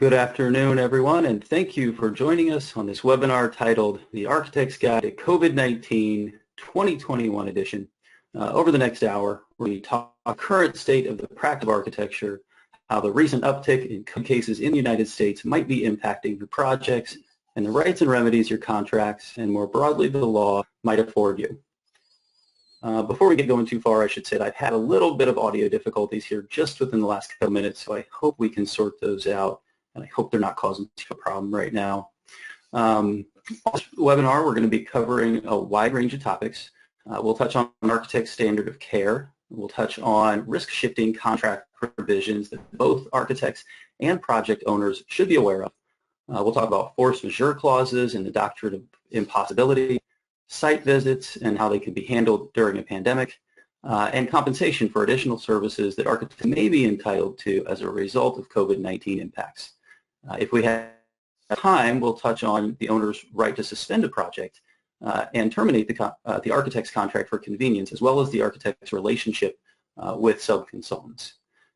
Good afternoon, everyone, and thank you for joining us on this webinar titled The Architect's Guide to COVID-19 2021 edition. Over the next hour, we talk about the current state of the practice of architecture, how the recent uptick in COVID cases in the United States might be impacting your projects, and the rights and remedies your contracts, and more broadly, the law might afford you. Before we get going too far, I should say that I've had a little bit of audio difficulties here just within the last couple minutes, so I hope we can sort those out. And I hope they're not causing a problem right now. On this webinar, we're going to be covering a wide range of topics. We'll touch on architect's standard of care. We'll touch on risk-shifting contract provisions that both architects and project owners should be aware of. We'll talk about force majeure clauses and the doctrine of impossibility, site visits and how they can be handled during a pandemic, and compensation for additional services that architects may be entitled to as a result of COVID-19 impacts. If we have time, we'll touch on the owner's right to suspend a project and terminate the architect's contract for convenience, as well as the architect's relationship with subconsultants.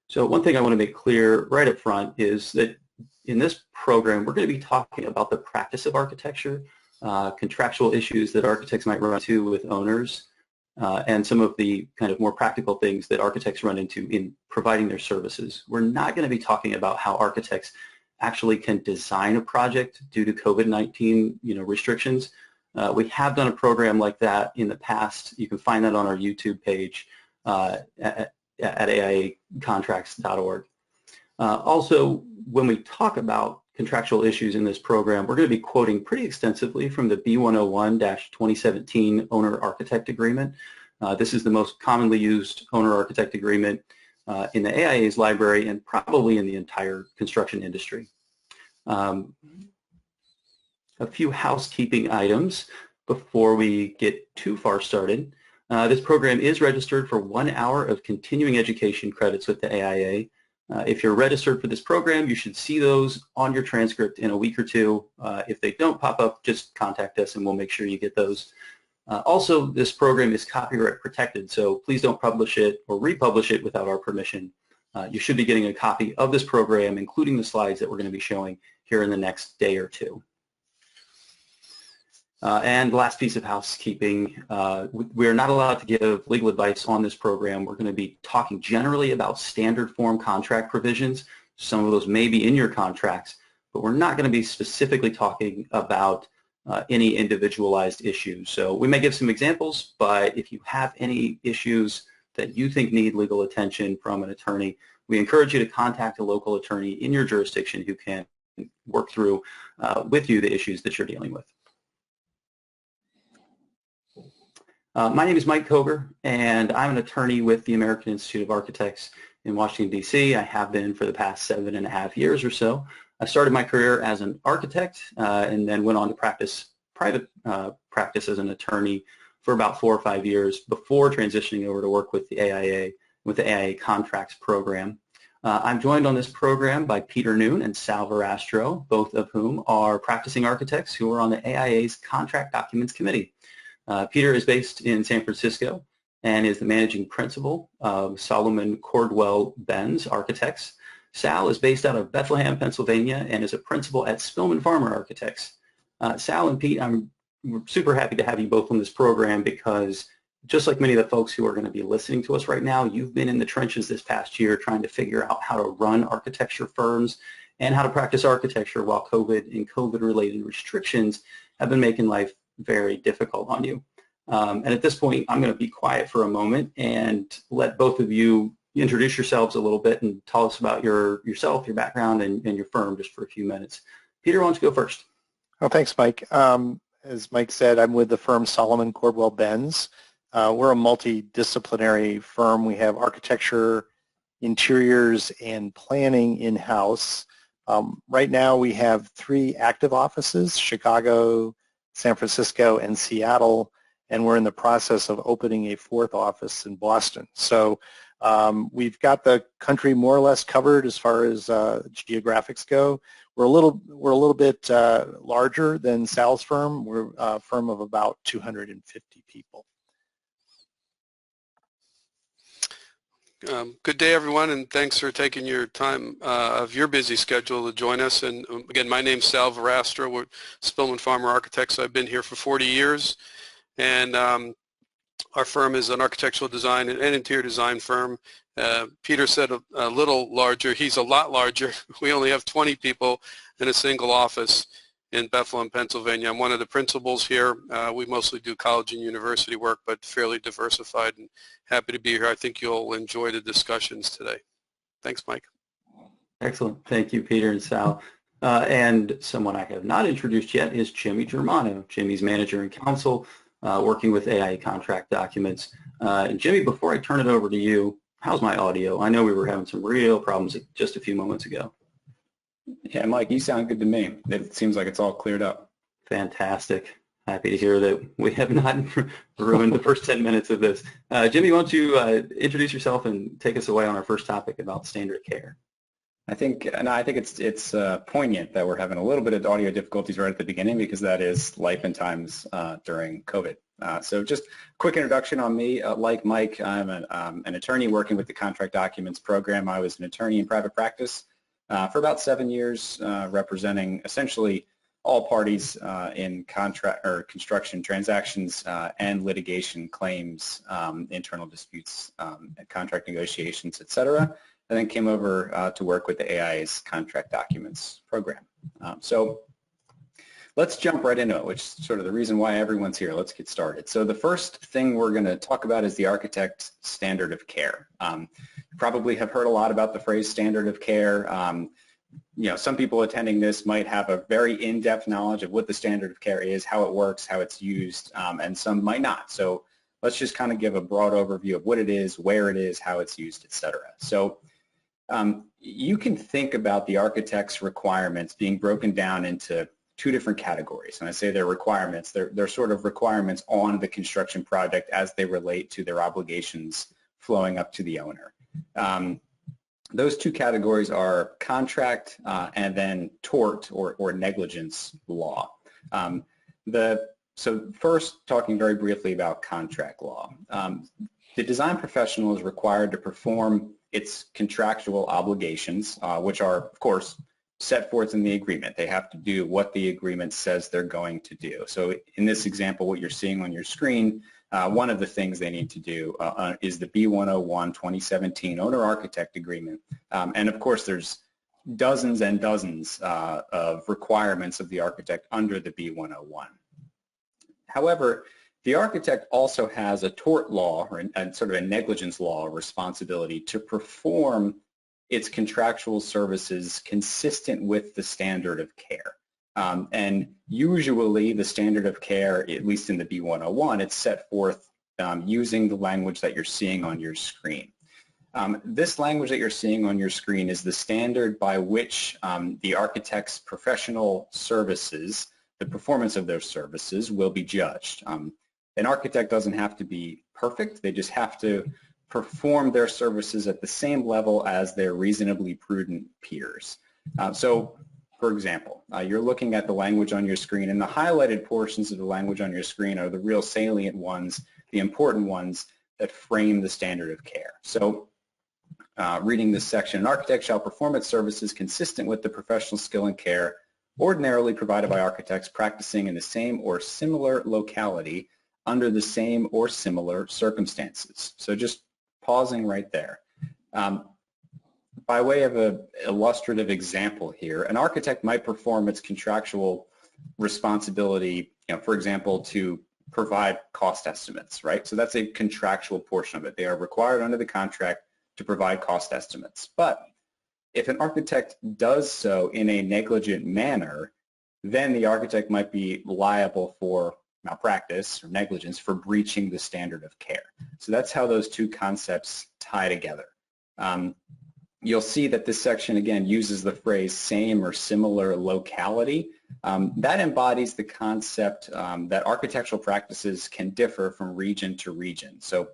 So one thing I want to make clear right up front is that in this program, we're going to be talking about the practice of architecture, contractual issues that architects might run into with owners, and some of the kind of more practical things that architects run into in providing their services. We're not going to be talking about how architects actually can design a project due to COVID-19 restrictions. We have done a program like that in the past. You can find that on our YouTube page at aiacontracts.org. Also, when we talk about contractual issues in this program, we're going to be quoting pretty extensively from the B101-2017 Owner-Architect Agreement. This is the most commonly used owner-architect agreement in the AIA's library and probably in the entire construction industry. A few housekeeping items before we get too far started. This program is registered for 1 hour of continuing education credits with the AIA. If you're registered for this program, you should see those on your transcript in a week or two. If they don't pop up, just contact us and we'll make sure you get those. Also, this program is copyright protected, so please don't publish it or republish it without our permission. You should be getting a copy of this program, including the slides that we're going to be showing here in the next day or two. And last piece of housekeeping, we're not allowed to give legal advice on this program. We're going to be talking generally about standard form contract provisions. Some of those may be in your contracts, but we're not going to be specifically talking about any individualized issues. So we may give some examples, but if you have any issues that you think need legal attention from an attorney, we encourage you to contact a local attorney in your jurisdiction who can work through with you the issues that you're dealing with. My name is Mike Koger, and I'm an attorney with the American Institute of Architects in Washington, D.C. I have been for the past 7.5 years or so. I started my career as an architect and then went on to practice private practice as an attorney for about 4 or 5 years before transitioning over to work with the AIA, with the AIA Contracts program. I'm joined on this program by Peter Noon and Sal Verastro, both of whom are practicing architects who are on the AIA's Contract Documents Committee. Peter is based in San Francisco and is the managing principal of Solomon Cordwell Benz Architects. Sal is based out of Bethlehem, Pennsylvania, and is a principal at Spillman Farmer Architects. Sal and Pete, I'm super happy to have you both on this program because just like many of the folks who are going to be listening to us right now, you've been in the trenches this past year trying to figure out how to run architecture firms and how to practice architecture while COVID and COVID-related restrictions have been making life very difficult on you. And at this point, I'm going to be quiet for a moment and let both of you introduce yourselves a little bit and tell us about yourself, your background, and your firm just for a few minutes. Peter, why don't you go first? Well, thanks, Mike. As Mike said, I'm with the firm Solomon Cordwell Benz. We're a multidisciplinary firm. We have architecture, interiors, and planning in-house. Right now, we have 3 active offices, Chicago, San Francisco, and Seattle, and we're in the process of opening a 4th office in Boston. So we've got the country more or less covered as far as geographics go. We're a little bit larger than Sal's firm. We're a firm of about 250 people. Good day, everyone, and thanks for taking your time of your busy schedule to join us. And again, my name's Sal Verastra. We're Spillman Farmer Architects. I've been here for 40 years, and our firm is an architectural design and interior design firm. Peter said a little larger. He's a lot larger. We only have 20 people in a single office in Bethlehem, Pennsylvania. I'm one of the principals here. We mostly do college and university work, but fairly diversified, and happy to be here. I think you'll enjoy the discussions today. Thanks, Mike. Excellent. Thank you, Peter and Sal. And someone I have not introduced yet is Jimmy Germano. Jimmy's manager and counsel, working with AI contract documents. And Jimmy, before I turn it over to you, how's my audio? I know we were having some real problems just a few moments ago. Yeah, Mike, you sound good to me. It seems like it's all cleared up. Fantastic. Happy to hear that we have not ruined the first 10 minutes of this. Jimmy, why don't you introduce yourself and take us away on our first topic about standard care? I think it's poignant that we're having a little bit of audio difficulties right at the beginning, because that is life and times during COVID. So just a quick introduction on me. Like Mike, I'm an attorney working with the Contract Documents program. I was an attorney in private practice for about 7 years, representing essentially all parties in contract or construction transactions and litigation claims, internal disputes, contract negotiations, et cetera. And then came over to work with the AI's Contract Documents program. So let's jump right into it, which is sort of the reason why everyone's here. Let's get started. So the first thing we're going to talk about is the architect standard of care. You probably have heard a lot about the phrase standard of care. You know, some people attending this might have a very in-depth knowledge of what the standard of care is, how it works, how it's used, and some might not. So let's just kind of give a broad overview of what it is, where it is, how it's used, et cetera. So you can think about the architect's requirements being broken down into two different categories. When I say they're requirements, they're sort of requirements on the construction project as they relate to their obligations flowing up to the owner. Those two categories are contract and then tort or negligence law. So first, talking very briefly about contract law. The design professional is required to perform its contractual obligations, which are, of course, set forth in the agreement. They have to do what the agreement says they're going to do. So in this example, what you're seeing on your screen, one of the things they need to do is the B101 2017 Owner-Architect Agreement. And of course, there's dozens and dozens of requirements of the architect under the B101. However, the architect also has a tort law or sort of a negligence law responsibility to perform its contractual services consistent with the standard of care. And usually the standard of care, at least in the B101, it's set forth using the language that you're seeing on your screen. This language that you're seeing on your screen is the standard by which the architect's professional services, the performance of their services, will be judged. An architect doesn't have to be perfect. They just have to perform their services at the same level as their reasonably prudent peers. So, for example, you're looking at the language on your screen, and the highlighted portions of the language on your screen are the real salient ones, the important ones that frame the standard of care. So, reading this section, an architect shall perform its services consistent with the professional skill and care ordinarily provided by architects practicing in the same or similar locality under the same or similar circumstances. So just pausing right there. By way of an illustrative example here, an architect might perform its contractual responsibility, for example, to provide cost estimates, right? So that's a contractual portion of it. They are required under the contract to provide cost estimates. But if an architect does so in a negligent manner, then the architect might be liable for malpractice or negligence for breaching the standard of care. So that's how those two concepts tie together. You'll see that this section, again, uses the phrase same or similar locality. That embodies the concept that architectural practices can differ from region to region. So,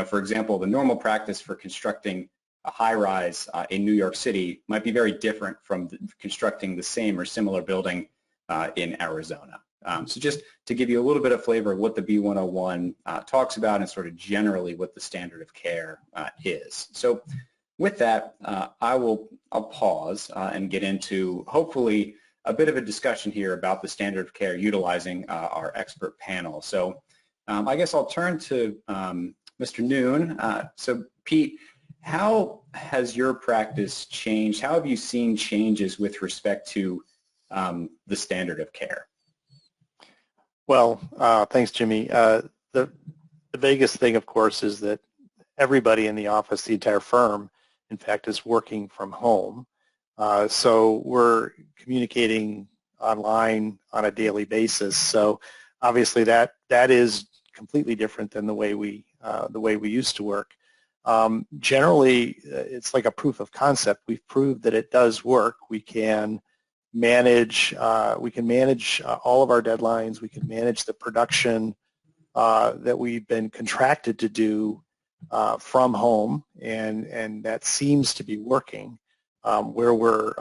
for example, the normal practice for constructing a high-rise in New York City might be very different from constructing the same or similar building in Arizona. So just to give you a little bit of flavor of what the B101 talks about and sort of generally what the standard of care is. So with that, I'll pause and get into hopefully a bit of a discussion here about the standard of care utilizing our expert panel. So I guess I'll turn to Mr. Noon. So Pete, how has your practice changed? How have you seen changes with respect to the standard of care? Well, thanks, Jimmy. The biggest thing, of course, is that everybody in the office, the entire firm, in fact, is working from home. So we're communicating online on a daily basis. So obviously that is completely different than the way we used to work. Generally, it's like a proof of concept. We've proved that it does work. We can manage all of our deadlines. We can manage the production that we've been contracted to do from home, and that seems to be working. Where we're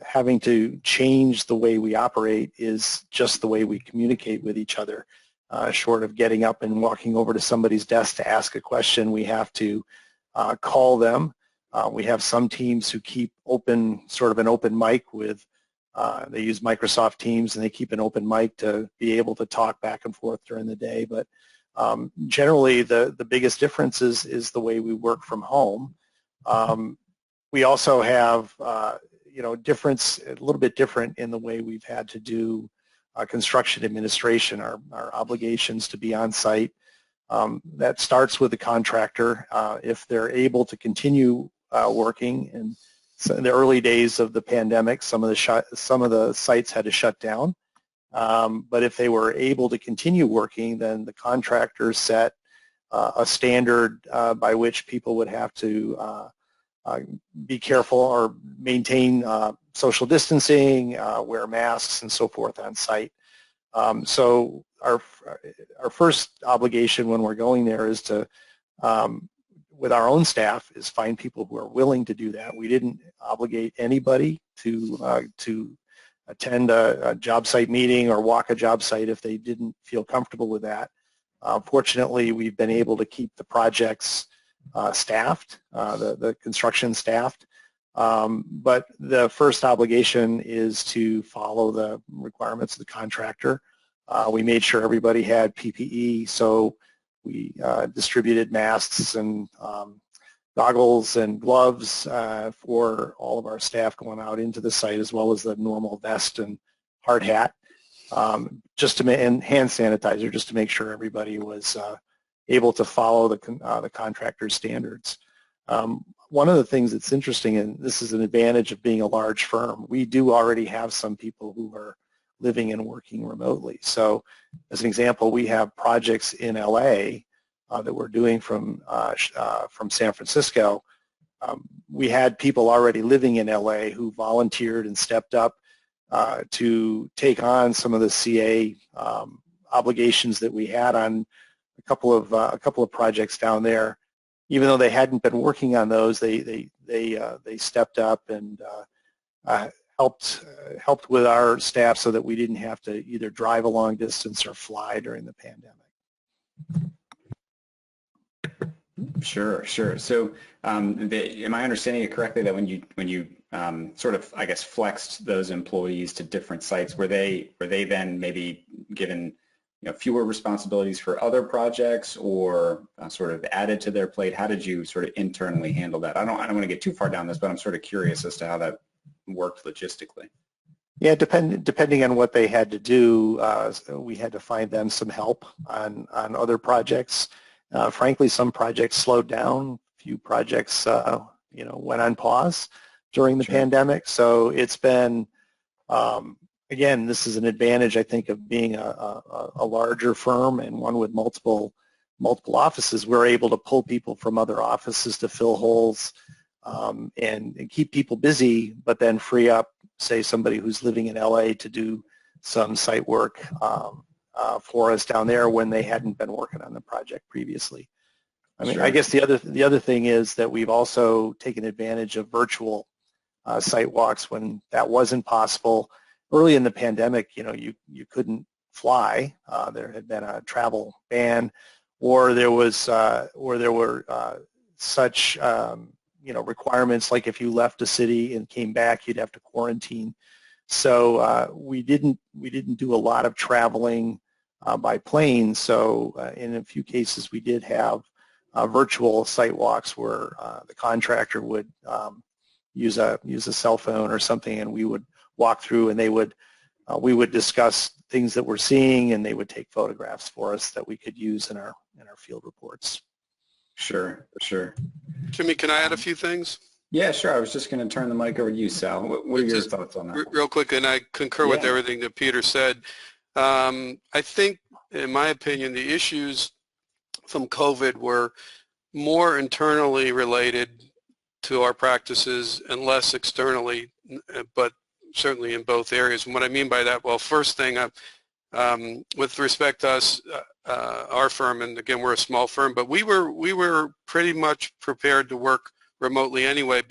having to change the way we operate is just the way we communicate with each other. Short of getting up and walking over to somebody's desk to ask a question, we have to call them. We have some teams who keep sort of an open mic with, they use Microsoft Teams, and they keep an open mic to be able to talk back and forth during the day. But generally, the biggest difference is the way we work from home. We also have, a little bit different in the way we've had to do construction administration, our obligations to be on site. That starts with the contractor. If they're able to continue working, and so in the early days of the pandemic, some of the sites had to shut down. But if they were able to continue working, then the contractor set a standard by which people would have to be careful or maintain social distancing, wear masks, and so forth on site. So our first obligation when we're going there is to, with our own staff, is find people who are willing to do that. We didn't obligate anybody to attend a job site meeting or walk a job site if they didn't feel comfortable with that. Fortunately, we've been able to keep the projects staffed, the construction staffed. But the first obligation is to follow the requirements of the contractor. We made sure everybody had PPE, so we distributed masks and goggles and gloves for all of our staff going out into the site, as well as the normal vest and hard hat, and hand sanitizer, just to make sure everybody was able to follow the contractor's standards. One of the things that's interesting, and this is an advantage of being a large firm, we do already have some people who are living and working remotely. So as an example, we have projects in LA that we're doing from San Francisco. We had people already living in LA who volunteered and stepped up to take on some of the CA obligations that we had on a couple of projects down there. Even though they hadn't been working on those, they stepped up and helped with our staff so that we didn't have to either drive a long distance or fly during the pandemic. Sure. So am I understanding it correctly that when you sort of, I guess, flexed those employees to different sites, were they then maybe given fewer responsibilities for other projects, or sort of added to their plate? How did you sort of internally handle that? I don't want to get too far down this, but I'm sort of curious as to how that worked logistically. Yeah, depending on what they had to do, we had to find them some help on other projects. Frankly, some projects slowed down. A few projects, went on pause during the pandemic. So it's been, again, this is an advantage, I think, of being a larger firm and one with multiple offices. We're able to pull people from other offices to fill holes and keep people busy, but then free up, say, somebody who's living in LA to do some site work for us down there when they hadn't been working on the project previously. I mean, sure. I guess the other thing is that we've also taken advantage of virtual site walks when that wasn't possible. Early in the pandemic, you couldn't fly. There had been a travel ban, or there were such requirements like if you left a city and came back, you'd have to quarantine. So we didn't do a lot of traveling by plane. So in a few cases, we did have virtual site walks where the contractor would use a cell phone or something, and we would walk through, and we would discuss things that we're seeing, and they would take photographs for us that we could use in our field reports. Sure. Jimmy, can I add a few things? Yeah, sure. I was just going to turn the mic over to you, Sal. What are your thoughts on that? Real quick, and I concur with everything that Peter said. I think, in my opinion, the issues from COVID were more internally related to our practices and less externally, but certainly in both areas. And what I mean by that, well, first thing, with respect to us, our firm, and again, we're a small firm, but we were pretty much prepared to work remotely anyway.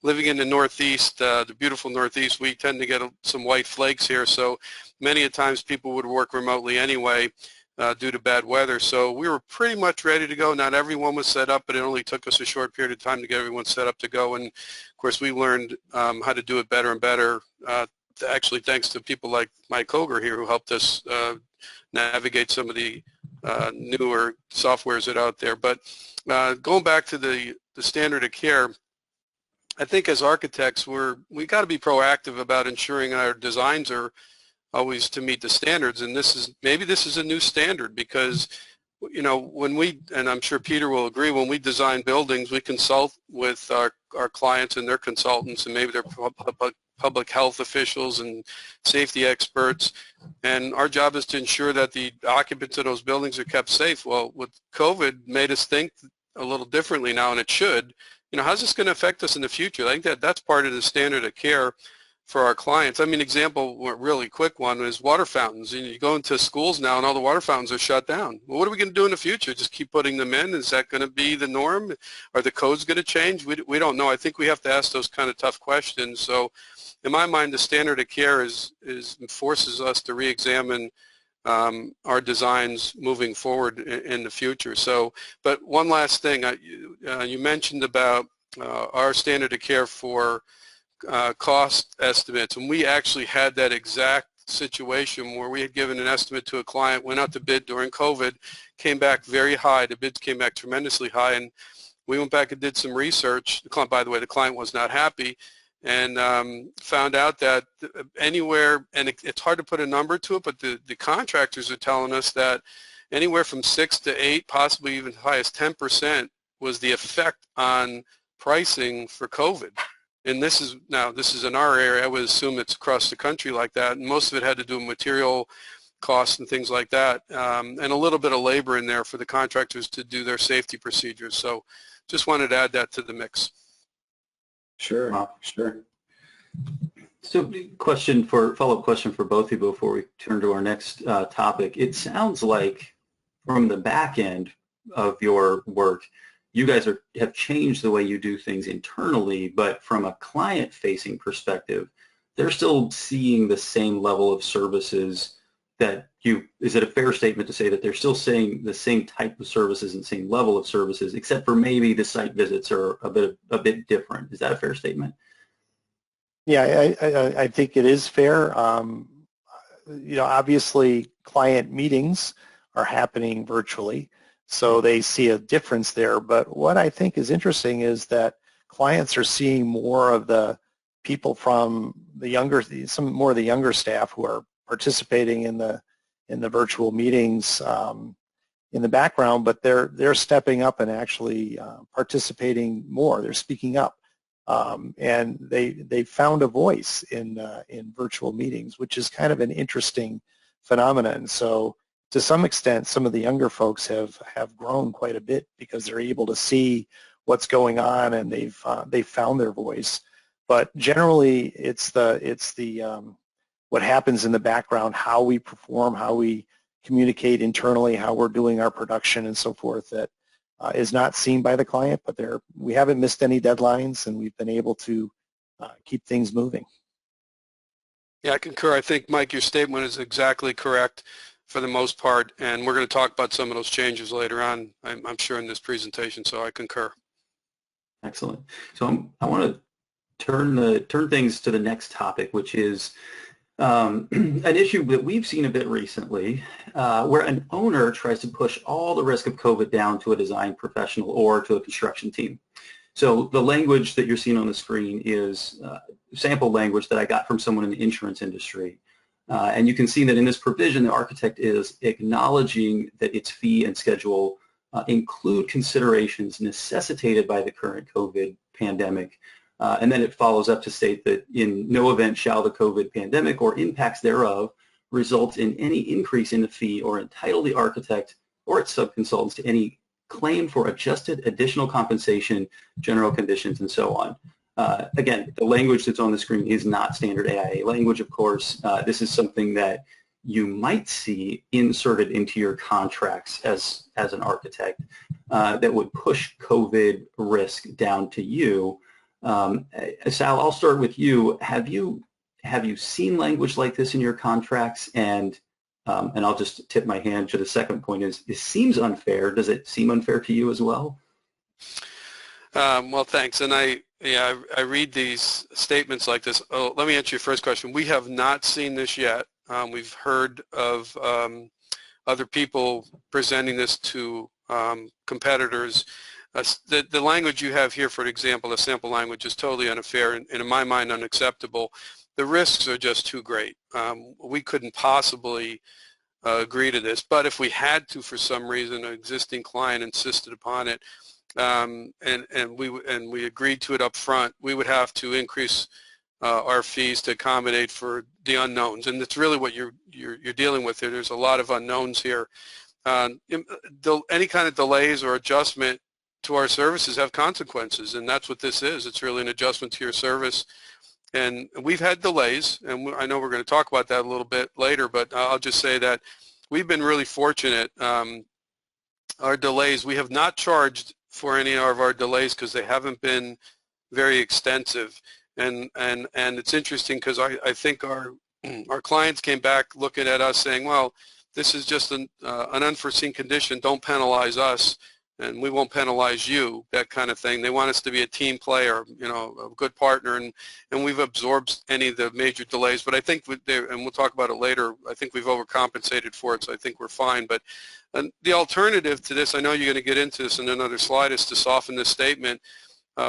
Living in the Northeast, the beautiful Northeast, we tend to get some white flakes here, so many a times people would work remotely anyway due to bad weather. So we were pretty much ready to go. Not everyone was set up, but it only took us a short period of time to get everyone set up to go. And of course, we learned how to do it better and better, actually thanks to people like Mike Hoger here, who helped us navigate some of the newer softwares that are out there. But going back to the standard of care, I think as architects, we got to be proactive about ensuring our designs are always to meet the standards. And maybe this is a new standard, because when and I'm sure Peter will agree, when we design buildings, we consult with our clients and their consultants, and maybe their public health officials and safety experts, and our job is to ensure that the occupants of those buildings are kept safe. Well, with COVID made us think a little differently now, and it should. How's this going to affect us in the future? I think that's part of the standard of care for our clients. I mean, example, a really quick one is water fountains. You go into schools now and all the water fountains are shut down. Well, what are we going to do in the future? Just keep putting them in? Is that going to be the norm? Are the codes going to change? We don't know. I think we have to ask those kind of tough questions. So in my mind, the standard of care forces us to re-examine our designs moving forward in the future. So, but one last thing, you mentioned about our standard of care for cost estimates, and we actually had that exact situation where we had given an estimate to a client, went out to bid during COVID, came back very high. The bids came back tremendously high, and we went back and did some research. By the way, the client was not happy, and found out that anywhere, and it's hard to put a number to it, but the contractors are telling us that anywhere from 6 to 8, possibly even as high as 10% was the effect on pricing for COVID. And this is in our area. I would assume it's across the country like that, and most of it had to do with material costs and things like that, and a little bit of labor in there for the contractors to do their safety procedures. So just wanted to add that to the mix. Sure. So follow-up question for both of you before we turn to our next topic. It sounds like from the back end of your work, you guys have changed the way you do things internally, but from a client-facing perspective, they're still seeing the same level of services that is it a fair statement to say that they're still seeing the same type of services and same level of services, except for maybe the site visits are a bit different? Is that a fair statement? Yeah, I think it is fair. Obviously client meetings are happening virtually, so they see a difference there. But what I think is interesting is that clients are seeing more of the people from some more of the younger staff who are participating in the virtual meetings in the background, but they're stepping up and actually participating more. They're speaking up, and they found a voice in virtual meetings, which is kind of an interesting phenomenon. So to some extent, some of the younger folks have grown quite a bit because they're able to see what's going on, and they've found their voice. But generally, it's the what happens in the background, how we perform, how we communicate internally, how we're doing our production and so forth, that is not seen by the client, but we haven't missed any deadlines, and we've been able to keep things moving. Yeah, I concur. I think, Mike, your statement is exactly correct for the most part, and we're going to talk about some of those changes later on, I'm sure, in this presentation, so I concur. Excellent. So I want to turn things to the next topic, which is an issue that we've seen a bit recently, where an owner tries to push all the risk of COVID down to a design professional or to a construction team. So the language that you're seeing on the screen is sample language that I got from someone in the insurance industry. And you can see that in this provision, the architect is acknowledging that its fee and schedule include considerations necessitated by the current COVID pandemic. And then it follows up to state that in no event shall the COVID pandemic or impacts thereof result in any increase in the fee or entitle the architect or its subconsultants to any claim for adjusted additional compensation, general conditions, and so on. Again, the language that's on the screen is not standard AIA language, of course. This is something that you might see inserted into your contracts as an architect that would push COVID risk down to you. Sal, I'll start with you. Have you seen language like this in your contracts? And I'll just tip my hand to the second point is, it seems unfair. Does it seem unfair to you as well? Well, thanks. And I read these statements like this. Oh, let me answer your first question. We have not seen this yet. We've heard of other people presenting this to competitors. The language you have here, for example, the sample language, is totally unfair and in my mind unacceptable. The risks are just too great. We couldn't possibly agree to this, but if we had to, for some reason, an existing client insisted upon it, and we agreed to it up front, we would have to increase our fees to accommodate for the unknowns, and that's really what you're dealing with here. There's a lot of unknowns here. Any kind of delays or adjustment to our services have consequences, and that's what this is. It's really an adjustment to your service. And we've had delays, and I know we're going to talk about that a little bit later, but I'll just say that we've been really fortunate. Our delays, we have not charged for any of our delays because they haven't been very extensive. And it's interesting because I think our clients came back looking at us saying, well, this is just an unforeseen condition. Don't penalize us, and we won't penalize you, that kind of thing. They want us to be a team player, you know, a good partner, and we've absorbed any of the major delays. But I think, and we'll talk about it later, I think we've overcompensated for it, so I think we're fine. But the alternative to this, I know you're going to get into this in another slide, is to soften this statement,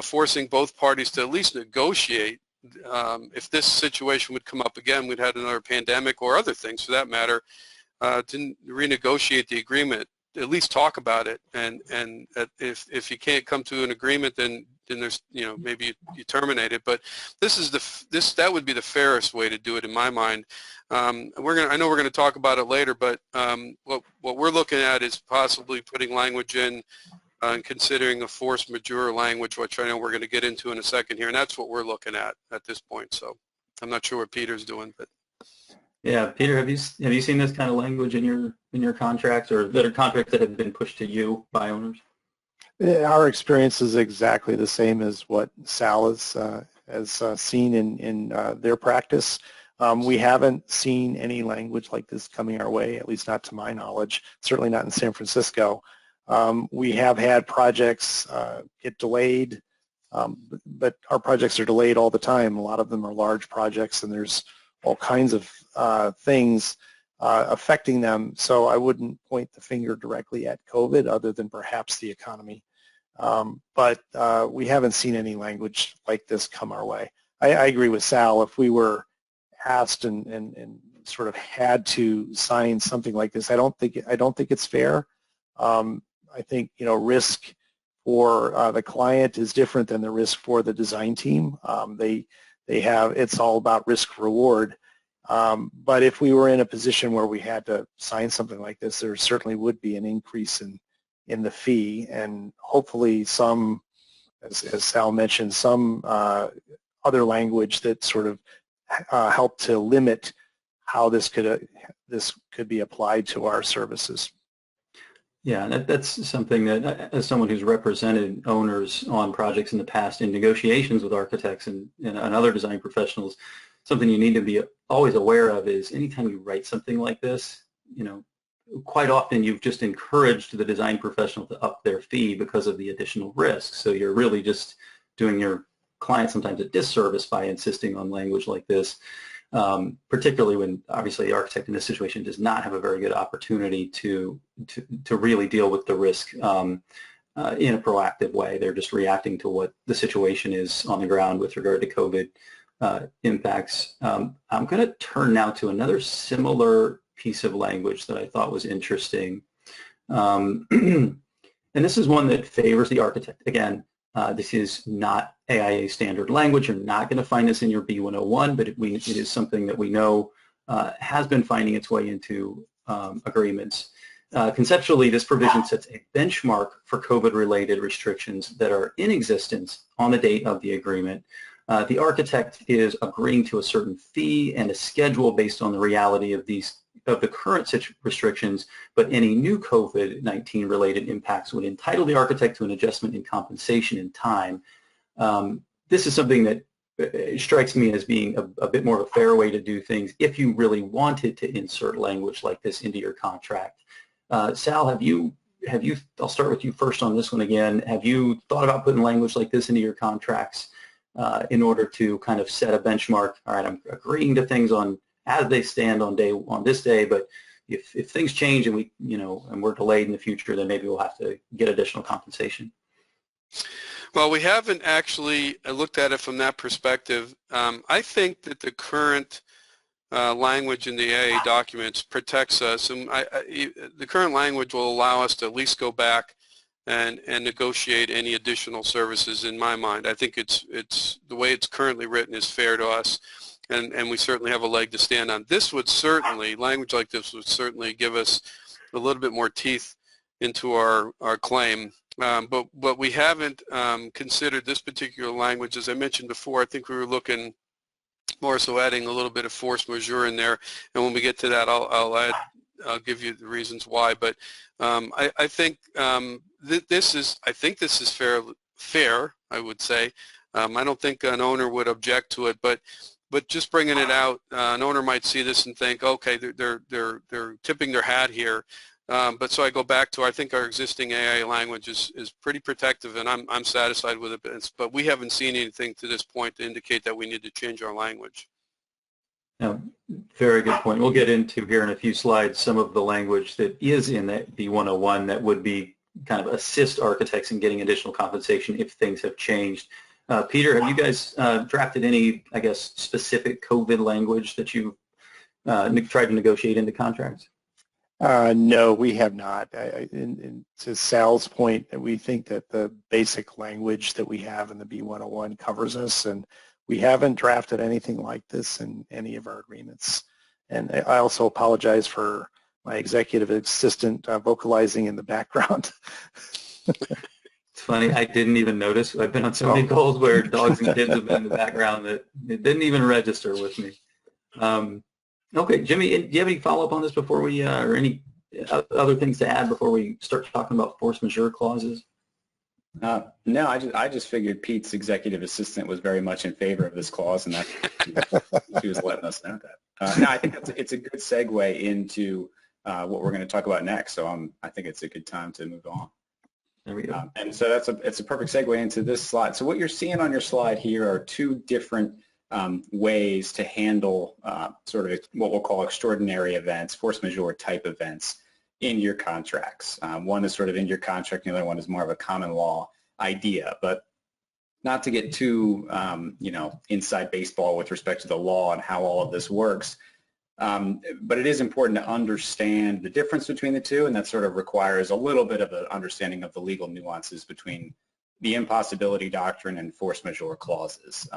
forcing both parties to at least negotiate. If this situation would come up again, we'd had another pandemic or other things for that matter, to renegotiate the agreement, at least talk about it, and if you can't come to an agreement, then there's, you know, maybe you terminate it. But that would be the fairest way to do it in my mind. I know we're gonna talk about it later, but what we're looking at is possibly putting language in and considering a force majeure language, which I know we're going to get into in a second here, and that's what we're looking at this point. So I'm not sure what Peter's doing, but. Yeah, Peter, have you seen this kind of language in your contracts, or that are contracts that have been pushed to you by owners? Our experience is exactly the same as what Sal has seen in their practice. We haven't seen any language like this coming our way, at least not to my knowledge, certainly not in San Francisco. We have had projects get delayed, but our projects are delayed all the time. A lot of them are large projects, and there's all kinds of things affecting them. So I wouldn't point the finger directly at COVID other than perhaps the economy. But we haven't seen any language like this come our way. I agree with Sal. If we were asked and sort of had to sign something like this, I don't think it's fair. I think, you know, risk for the client is different than the risk for the design team. It's all about risk reward. But if we were in a position where we had to sign something like this, there certainly would be an increase in the fee, and hopefully some, as Sal mentioned, some other language that sort of help to limit how this could be applied to our services. Yeah, that's something that, as someone who's represented owners on projects in the past in negotiations with architects and other design professionals, something you need to be always aware of is anytime you write something like this, quite often you've just encouraged the design professional to up their fee because of the additional risk. So you're really just doing your client sometimes a disservice by insisting on language like this, particularly when obviously the architect in this situation does not have a very good opportunity to really deal with the risk in a proactive way. They're just reacting to what the situation is on the ground with regard to COVID impacts. I'm going to turn now to another similar piece of language that I thought was interesting. And this is one that favors the architect. Again, this is not AIA standard language. You're not going to find this in your B101, but it is something that we know has been finding its way into agreements. Conceptually, this provision sets a benchmark for COVID-related restrictions that are in existence on the date of the agreement. The architect is agreeing to a certain fee and a schedule based on the reality of the current restrictions, but any new COVID-19 related impacts would entitle the architect to an adjustment in compensation in time. This is something that strikes me as being a bit more of a fair way to do things if you really wanted to insert language like this into your contract. Sal, I'll start with you first on this one again. Have you thought about putting language like this into your contracts in order to kind of set a benchmark? All right, I'm agreeing to things as they stand on this day, but if things change and and we're delayed in the future, then maybe we'll have to get additional compensation. Well, we haven't actually looked at it from that perspective. I think that the current language in the AA documents protects us, and the current language will allow us to at least go back and negotiate any additional services. In my mind, I think it's the way it's currently written is fair to us, and we certainly have a leg to stand on. Language like this would certainly give us a little bit more teeth into our claim. But we haven't considered this particular language. As I mentioned before, I think we were looking more so adding a little bit of force majeure in there, and when we get to that, I'll give you the reasons why. But I think this is fair. I would say. I don't think an owner would object to it, but just bringing it out, an owner might see this and think, okay, they're tipping their hat here. But so I go back to, I think our existing AI language is pretty protective, and I'm satisfied with it. But we haven't seen anything to this point to indicate that we need to change our language. Yeah, very good point. We'll get into here in a few slides some of the language that is in that B101 that would be kind of assist architects in getting additional compensation if things have changed. Peter, have you guys drafted any, I guess, specific COVID language that you've tried to negotiate into contracts? No, we have not. And to Sal's point, we think that the basic language that we have in the B101 covers us, and we haven't drafted anything like this in any of our agreements. And I also apologize for my executive assistant vocalizing in the background. It's funny, I didn't even notice. I've been on so many calls where dogs and kids have been in the background that it didn't even register with me. Okay, Jimmy, do you have any follow-up on this before we, or any other things to add before we start talking about force majeure clauses? No, I just figured Pete's executive assistant was very much in favor of this clause, and she was letting us know that. No, I think it's a good segue into what we're going to talk about next. So I think it's a good time to move on. There we go. And so it's a perfect segue into this slide. So what you're seeing on your slide here are two different ways to handle sort of what we'll call extraordinary events, force majeure type events in your contracts. One is sort of in your contract, and the other one is more of a common law idea. But not to get too inside baseball with respect to the law and how all of this works, but it is important to understand the difference between the two, and that sort of requires a little bit of an understanding of the legal nuances between the impossibility doctrine and force majeure clauses.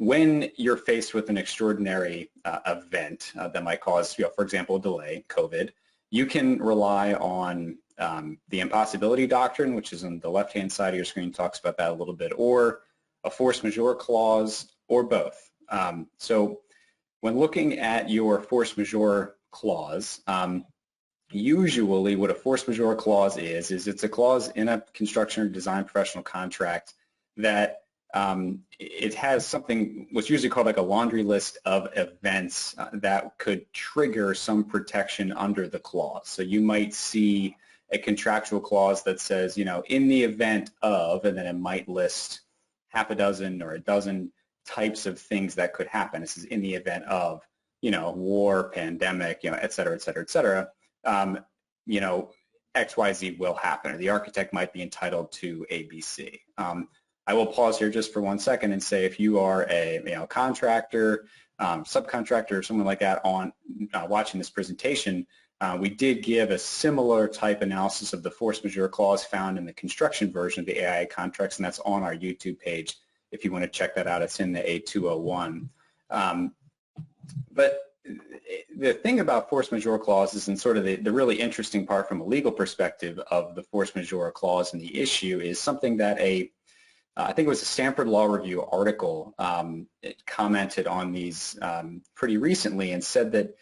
When you're faced with an extraordinary event that might cause, for example, a delay, COVID, you can rely on the impossibility doctrine, which is on the left-hand side of your screen, talks about that a little bit, or a force majeure clause, or both. So when looking at your force majeure clause, usually what a force majeure clause is it's a clause in a construction or design professional contract that it has something what's usually called like a laundry list of events that could trigger some protection under the clause. So you might see a contractual clause that says, in the event of, and then it might list half a dozen or a dozen types of things that could happen. This is in the event of, war, pandemic, et cetera, et cetera, et cetera. XYZ will happen, or the architect might be entitled to ABC. I will pause here just for 1 second and say if you are a contractor, subcontractor, or someone like that on watching this presentation, we did give a similar type analysis of the force majeure clause found in the construction version of the AIA contracts, and that's on our YouTube page. If you want to check that out, it's in the A201. But the thing about force majeure clauses, and sort of the really interesting part from a legal perspective of the force majeure clause and the issue, is something that I think it was a Stanford Law Review article, it commented on these pretty recently and said that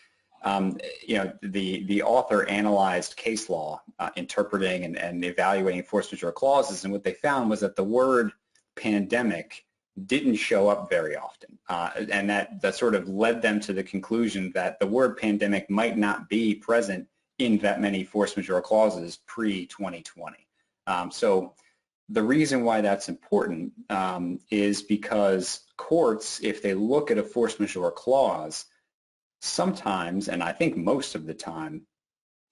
the author analyzed case law interpreting and evaluating force majeure clauses, and what they found was that the word pandemic didn't show up very often, and that sort of led them to the conclusion that the word pandemic might not be present in that many force majeure clauses pre-2020. So the reason why that's important is because courts, if they look at a force majeure clause, sometimes, and I think most of the time,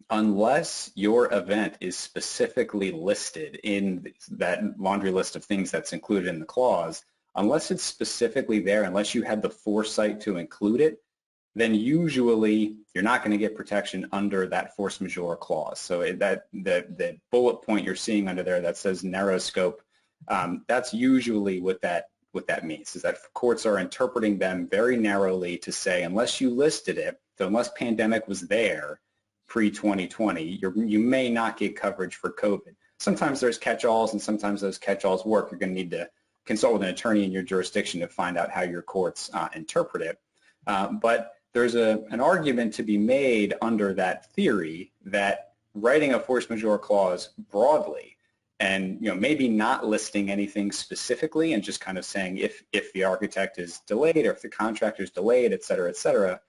unless your event is specifically listed in that laundry list of things that's included in the clause, unless it's specifically there, unless you had the foresight to include it, then usually you're not going to get protection under that force majeure clause. So the bullet point you're seeing under there that says narrow scope, that's usually what that means, is that courts are interpreting them very narrowly to say unless you listed it, so unless pandemic was there pre-2020, you may not get coverage for COVID. Sometimes there's catch-alls, and sometimes those catch-alls work. You're going to need to consult with an attorney in your jurisdiction to find out how your courts interpret it. But there's an argument to be made under that theory that writing a force majeure clause broadly and maybe not listing anything specifically and just kind of saying if the architect is delayed or if the contractor is delayed, et cetera,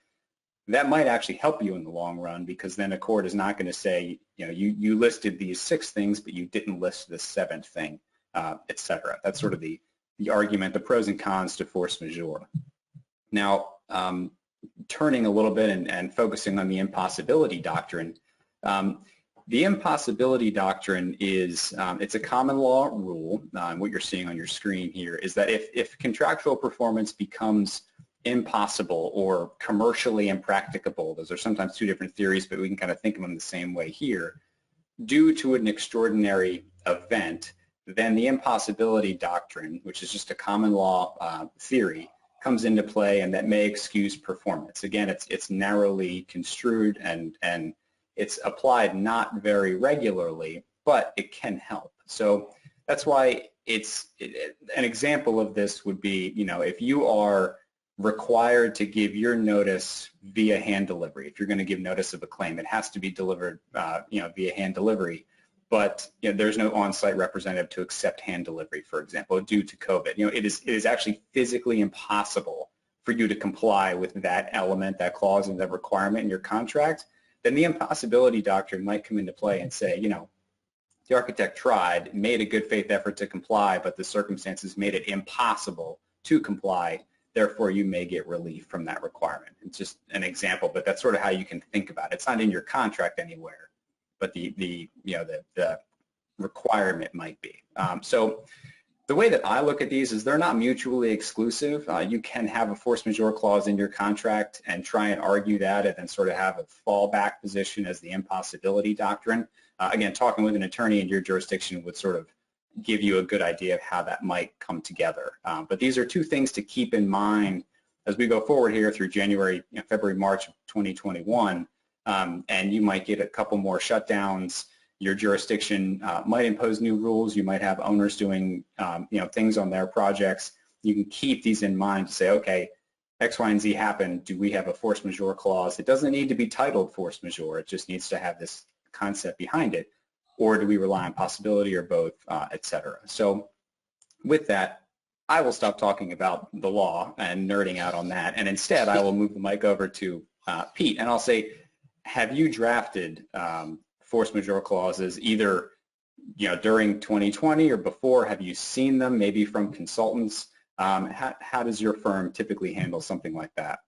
that might actually help you in the long run, because then a court is not going to say, you listed these 6 things, but you didn't list the 7th thing, et cetera. That's sort of the argument, the pros and cons to force majeure. Now, turning a little bit and focusing on the impossibility doctrine, the impossibility doctrine is, it's a common law rule. What you're seeing on your screen here is that if contractual performance becomes impossible or commercially impracticable, those are sometimes 2 different theories, but we can kind of think of them the same way here, due to an extraordinary event, then the impossibility doctrine, which is just a common law theory, comes into play, and that may excuse performance. Again, it's narrowly construed and it's applied not very regularly, but it can help. So that's why an example of this would be, if you are required to give your notice via hand delivery. If you're going to give notice of a claim, it has to be delivered via hand delivery. But there's no on-site representative to accept hand delivery, for example, due to COVID. It is actually physically impossible for you to comply with that element, that clause, and that requirement in your contract. Then the impossibility doctrine might come into play and say, the architect tried, made a good faith effort to comply, but the circumstances made it impossible to comply. Therefore, you may get relief from that requirement. It's just an example, but that's sort of how you can think about it. It's not in your contract anywhere, but the requirement might be. So the way that I look at these is they're not mutually exclusive. You can have a force majeure clause in your contract and try and argue that, and then sort of have a fallback position as the impossibility doctrine. Again, talking with an attorney in your jurisdiction would sort of give you a good idea of how that might come together. But these are 2 things to keep in mind as we go forward here through January, February, March of 2021. And you might get a couple more shutdowns. Your jurisdiction might impose new rules. You might have owners doing things on their projects. You can keep these in mind to say, okay, X, Y, and Z happened. Do we have a force majeure clause? It doesn't need to be titled force majeure. It just needs to have this concept behind it. Or do we rely on possibility, or both, et cetera? So with that, I will stop talking about the law and nerding out on that, and instead I will move the mic over to Pete, and I'll say, have you drafted force majeure clauses either during 2020 or before? Have you seen them maybe from consultants? How does your firm typically handle something like that?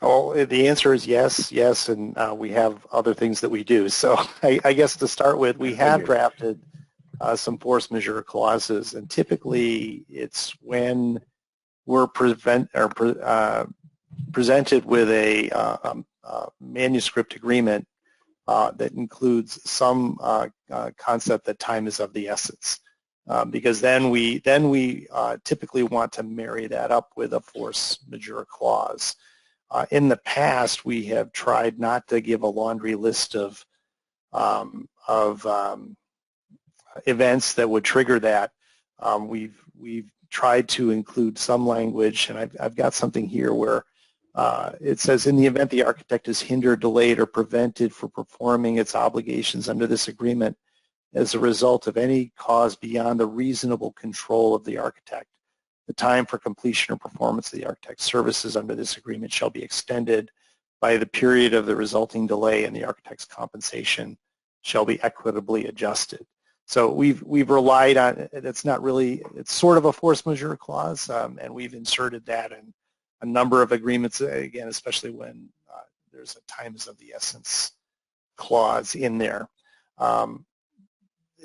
Oh, the answer is yes, and we have other things that we do. So I guess to start with, we have drafted some force majeure clauses, and typically it's when we're presented with a manuscript agreement that includes some concept that time is of the essence, because then we typically want to marry that up with a force majeure clause. In the past, we have tried not to give a laundry list of events that would trigger that. We've tried to include some language, and I've got something here where it says, in the event the architect is hindered, delayed, or prevented from performing its obligations under this agreement as a result of any cause beyond the reasonable control of the architect, the time for completion or performance of the architect's services under this agreement shall be extended by the period of the resulting delay, and the architect's compensation shall be equitably adjusted. So we've relied on, it's not really, it's sort of a force majeure clause, and we've inserted that in a number of agreements, again, especially when there's a time is of the essence clause in there.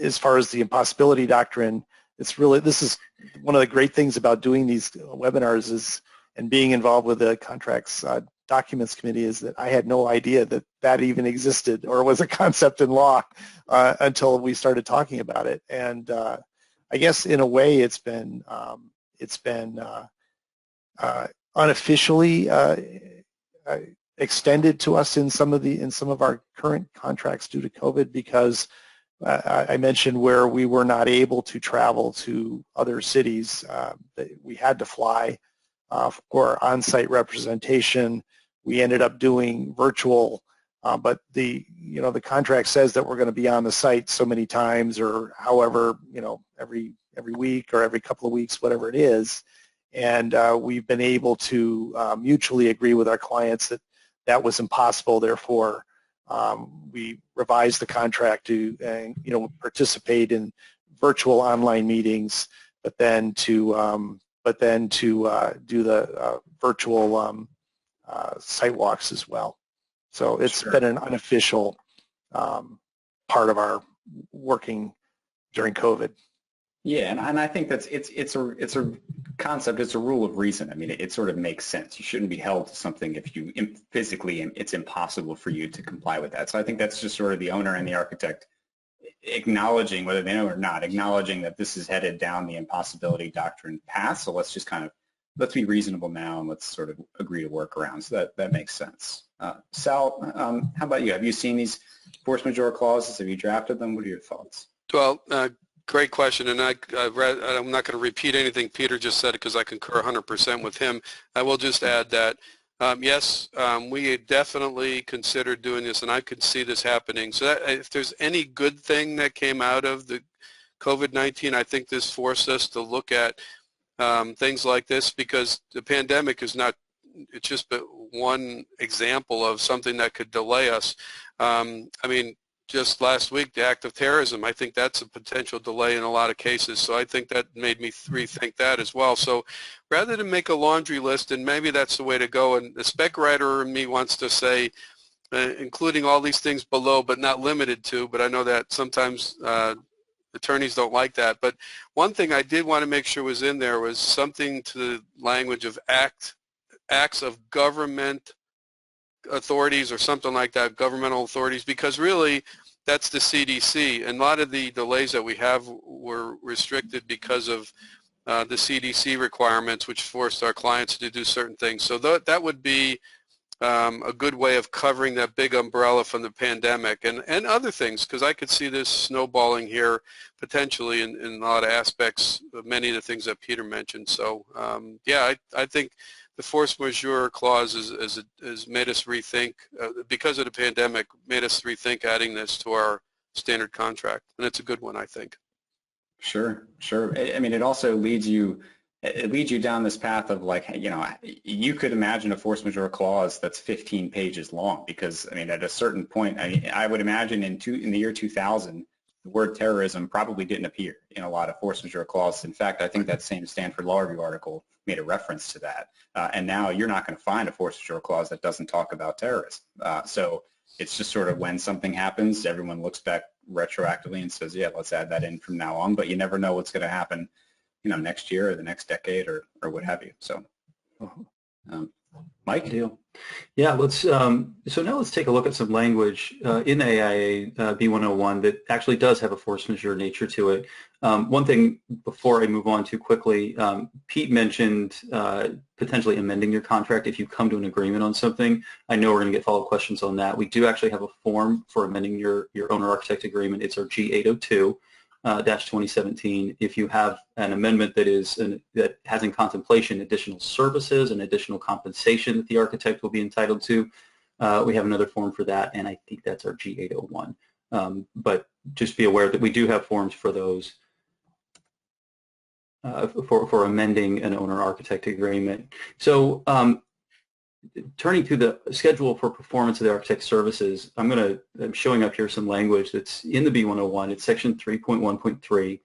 As far as the impossibility doctrine, it's really, this is one of the great things about doing these webinars is, and being involved with the contracts documents committee, is that I had no idea that that even existed or was a concept in law until we started talking about it. And I guess in a way it's been unofficially extended to us in some of our current contracts due to COVID, because I mentioned where we were not able to travel to other cities, that we had to fly for on-site representation. We ended up doing virtual, but the contract says that we're going to be on the site so many times, or however, every week or every couple of weeks, whatever it is. And we've been able to mutually agree with our clients that that was impossible. Therefore, we revised the contract to participate in virtual online meetings, but then to do the virtual site walks as well. So it's been an unofficial part of our working during COVID. Yeah, and I think that's it's a concept. It's a rule of reason. I mean, it sort of makes sense. You shouldn't be held to something if you physically it's impossible for you to comply with that. So I think that's just sort of the owner and the architect acknowledging, whether they know or not, acknowledging that this is headed down the impossibility doctrine path. So let's just let's be reasonable now, and let's sort of agree to work around. So that makes sense. Sal, how about you? Have you seen these force majeure clauses? Have you drafted them? What are your thoughts? Well, great question, and I'm not going to repeat anything Peter just said because I concur 100% with him. I will just add that, yes, we definitely considered doing this, and I could see this happening. So that, if there's any good thing that came out of the COVID-19, I think this forced us to look at things like this, because the pandemic is not, it's just but one example of something that could delay us. I mean, just last week, the act of terrorism, I think that's a potential delay in a lot of cases. So I think that made me rethink that as well. So rather than make a laundry list, and maybe that's the way to go, and the spec writer in me wants to say, including all these things below, but not limited to, but I know that sometimes attorneys don't like that. But one thing I did want to make sure was in there was something to the language of acts of government authorities or something like that, governmental authorities, because really that's the CDC, and a lot of the delays that we have were restricted because of the CDC requirements, which forced our clients to do certain things. So that would be a good way of covering that big umbrella from the pandemic and other things, because I could see this snowballing here potentially in a lot of aspects of many of the things that Peter mentioned. So yeah, I think the force majeure clause has made us rethink, because of the pandemic, made us rethink adding this to our standard contract, and it's a good one, I think. Sure, sure. I mean, it also leads you down this path of like, you know, you could imagine a force majeure clause that's 15 pages long because, I mean, at a certain point, I would imagine in the year 2000, the word terrorism probably didn't appear in a lot of force majeure clauses. In fact, I think that same Stanford Law Review article made a reference to that. And now you're not going to find a force majeure clause that doesn't talk about terrorism. So it's just sort of when something happens, everyone looks back retroactively and says, yeah, let's add that in from now on. But you never know what's going to happen, you know, next year or the next decade or what have you. So, Mike? Deal. Yeah, let's. So now let's take a look at some language in the AIA B101 that actually does have a force majeure nature to it. One thing before I move on too quickly, Pete mentioned potentially amending your contract if you come to an agreement on something. I know we're going to get follow-up questions on that. We do actually have a form for amending your owner-architect agreement. It's our G802. 2017, if you have an amendment that has in contemplation additional services and additional compensation that the architect will be entitled to, we have another form for that, and I think that's our G801. But just be aware that we do have forms for those for amending an owner-architect agreement. So turning to the schedule for performance of the architect services, I'm showing up here some language that's in the B101. It's section 3.1.3.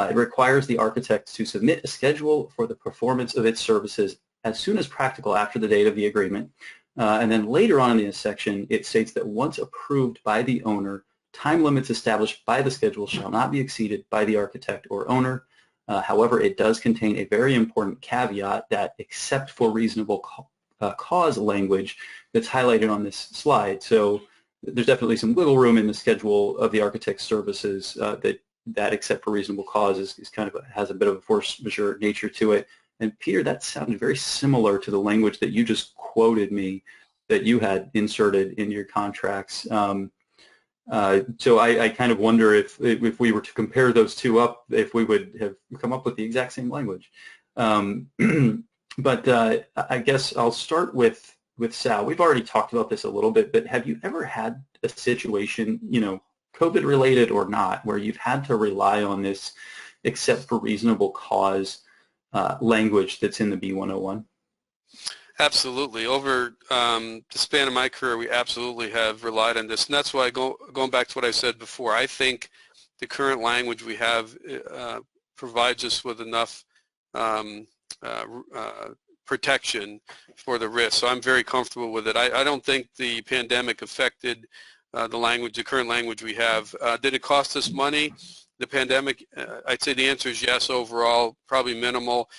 It requires the architect to submit a schedule for the performance of its services as soon as practical after the date of the agreement. And then later on in the section, it states that once approved by the owner, time limits established by the schedule shall not be exceeded by the architect or owner. However, it does contain a very important caveat that except for reasonable cause language that's highlighted on this slide. So there's definitely some wiggle room in the schedule of the architect's services that except for reasonable cause is kind of has a bit of a force majeure nature to it. And Peter, that sounded very similar to the language that you just quoted me that you had inserted in your contracts. So I kind of wonder if we were to compare those two up, if we would have come up with the exact same language. But I guess I'll start with Sal. We've already talked about this a little bit, but have you ever had a situation, you know, COVID related or not, where you've had to rely on this except for reasonable cause language that's in the B101? Absolutely. Over the span of my career, we absolutely have relied on this. And that's why, going back to what I said before, I think the current language we have provides us with enough protection for the risk. So I'm very comfortable with it. I don't think the pandemic affected the current language we have. Did it cost us money? The pandemic, I'd say the answer is yes overall, probably minimal.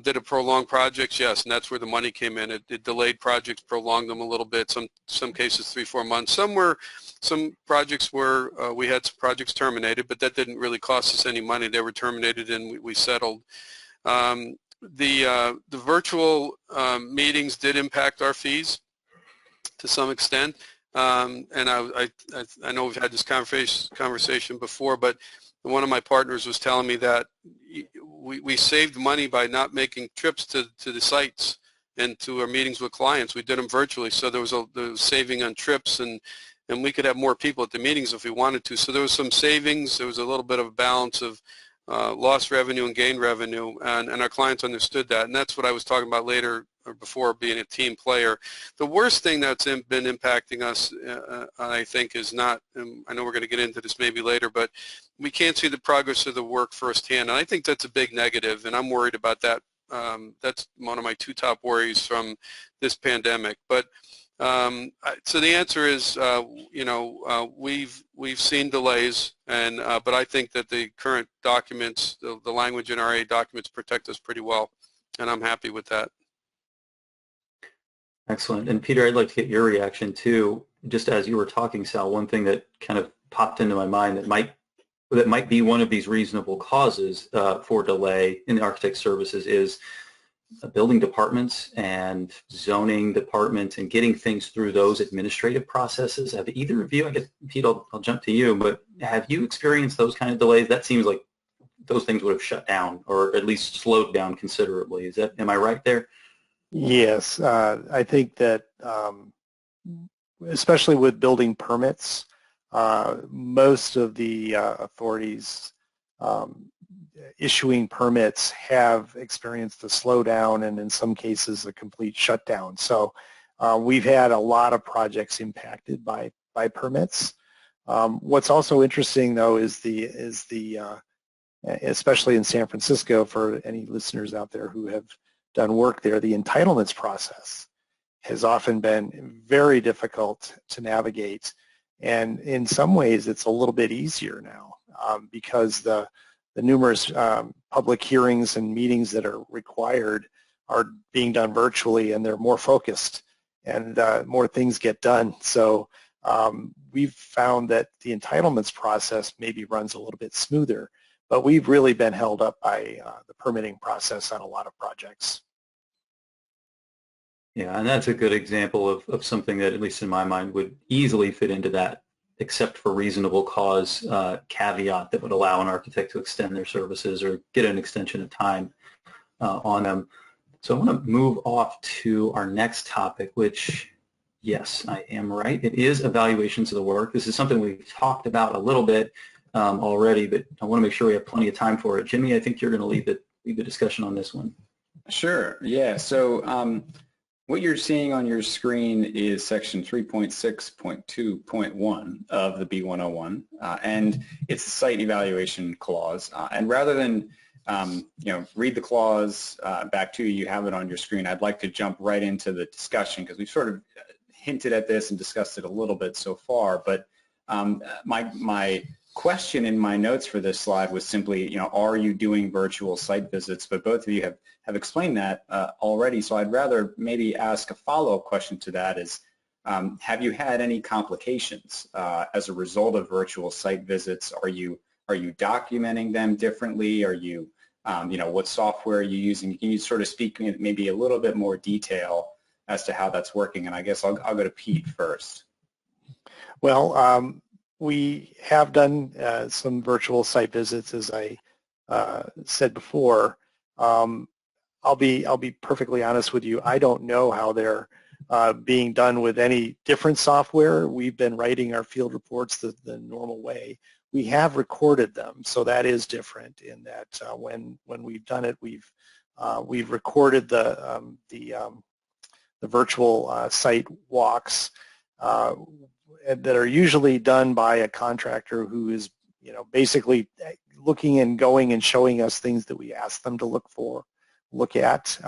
Did it prolong projects? Yes, and that's where the money came in. It delayed projects, prolonged them a little bit, some cases 3-4 months. Some projects were, we had some projects terminated, but that didn't really cost us any money. They were terminated and we settled. The virtual meetings did impact our fees to some extent. And I know we've had this conversation before, but one of my partners was telling me that we saved money by not making trips to the sites and to our meetings with clients. We did them virtually, so there was saving on trips, and we could have more people at the meetings if we wanted to. So there was some savings. There was a little bit of a balance of lost revenue and gain revenue, and our clients understood that, and that's what I was talking about later or before, being a team player. The worst thing that's been impacting us, I think, is not, I know we're going to get into this maybe later, but we can't see the progress of the work firsthand, and I think that's a big negative, and I'm worried about that. That's one of my two top worries from this pandemic. But so the answer is, we've seen delays, and but I think that the current documents, the language in our A documents, protect us pretty well, and I'm happy with that. Excellent. And Peter, I'd like to get your reaction too. Just as you were talking, Sal, one thing that kind of popped into my mind that might be one of these reasonable causes for delay in the architect services is building departments and zoning departments and getting things through those administrative processes. Have either of you, I guess, Pete, I'll jump to you, but have you experienced those kind of delays? That seems like those things would have shut down or at least slowed down considerably. Am I right there? Yes, I think that especially with building permits, most of the authorities issuing permits have experienced a slowdown and in some cases a complete shutdown. So we've had a lot of projects impacted by permits. What's also interesting though is especially in San Francisco, for any listeners out there who have done work there, the entitlements process has often been very difficult to navigate. And in some ways, it's a little bit easier now because the numerous public hearings and meetings that are required are being done virtually, and they're more focused, and more things get done. So we've found that the entitlements process maybe runs a little bit smoother, but we've really been held up by the permitting process on a lot of projects. Yeah, and that's a good example of something that, at least in my mind, would easily fit into that except for reasonable cause caveat that would allow an architect to extend their services or get an extension of time on them. So I want to move off to our next topic, which, yes, I am right. It is evaluations of the work. This is something we've talked about a little bit already, but I want to make sure we have plenty of time for it. Jimmy, I think you're going to lead the discussion on this one. Sure. Yeah. So what you're seeing on your screen is section 3.6.2.1 of the B101, and it's a site evaluation clause. And rather than read the clause back to you, you have it on your screen. I'd like to jump right into the discussion because we've sort of hinted at this and discussed it a little bit so far. But my question in my notes for this slide was simply, are you doing virtual site visits? But both of you have explained that already, so I'd rather maybe ask a follow-up question to that is, have you had any complications as a result of virtual site visits? Are you documenting them differently? Are you, what software are you using? Can you sort of speak maybe a little bit more detail as to how that's working? And I guess I'll go to Pete first. Well, we have done some virtual site visits, as I said before. I'll be perfectly honest with you. I don't know how they're being done with any different software. We've been writing our field reports the normal way. We have recorded them, so that is different in that when we've done it, we've recorded the virtual site walks that are usually done by a contractor who is, basically looking and going and showing us things that we ask them to look at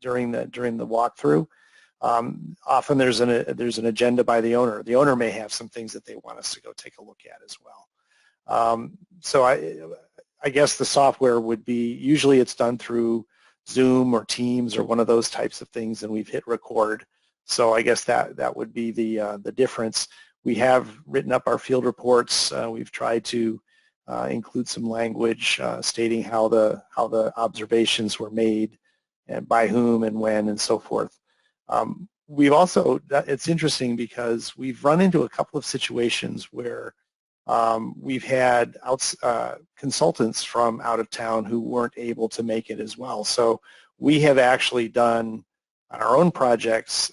during the walkthrough. Often there's an agenda by the owner. The owner may have some things that they want us to go take a look at as well. So I guess the software would be, usually it's done through Zoom or Teams or one of those types of things, and we've hit record. So I guess that would be the difference. We have written up our field reports. We've tried to include some language stating how the observations were made and by whom and when and so forth. We've also, it's interesting because we've run into a couple of situations where we've had consultants from out of town who weren't able to make it as well. So we have actually done on our own projects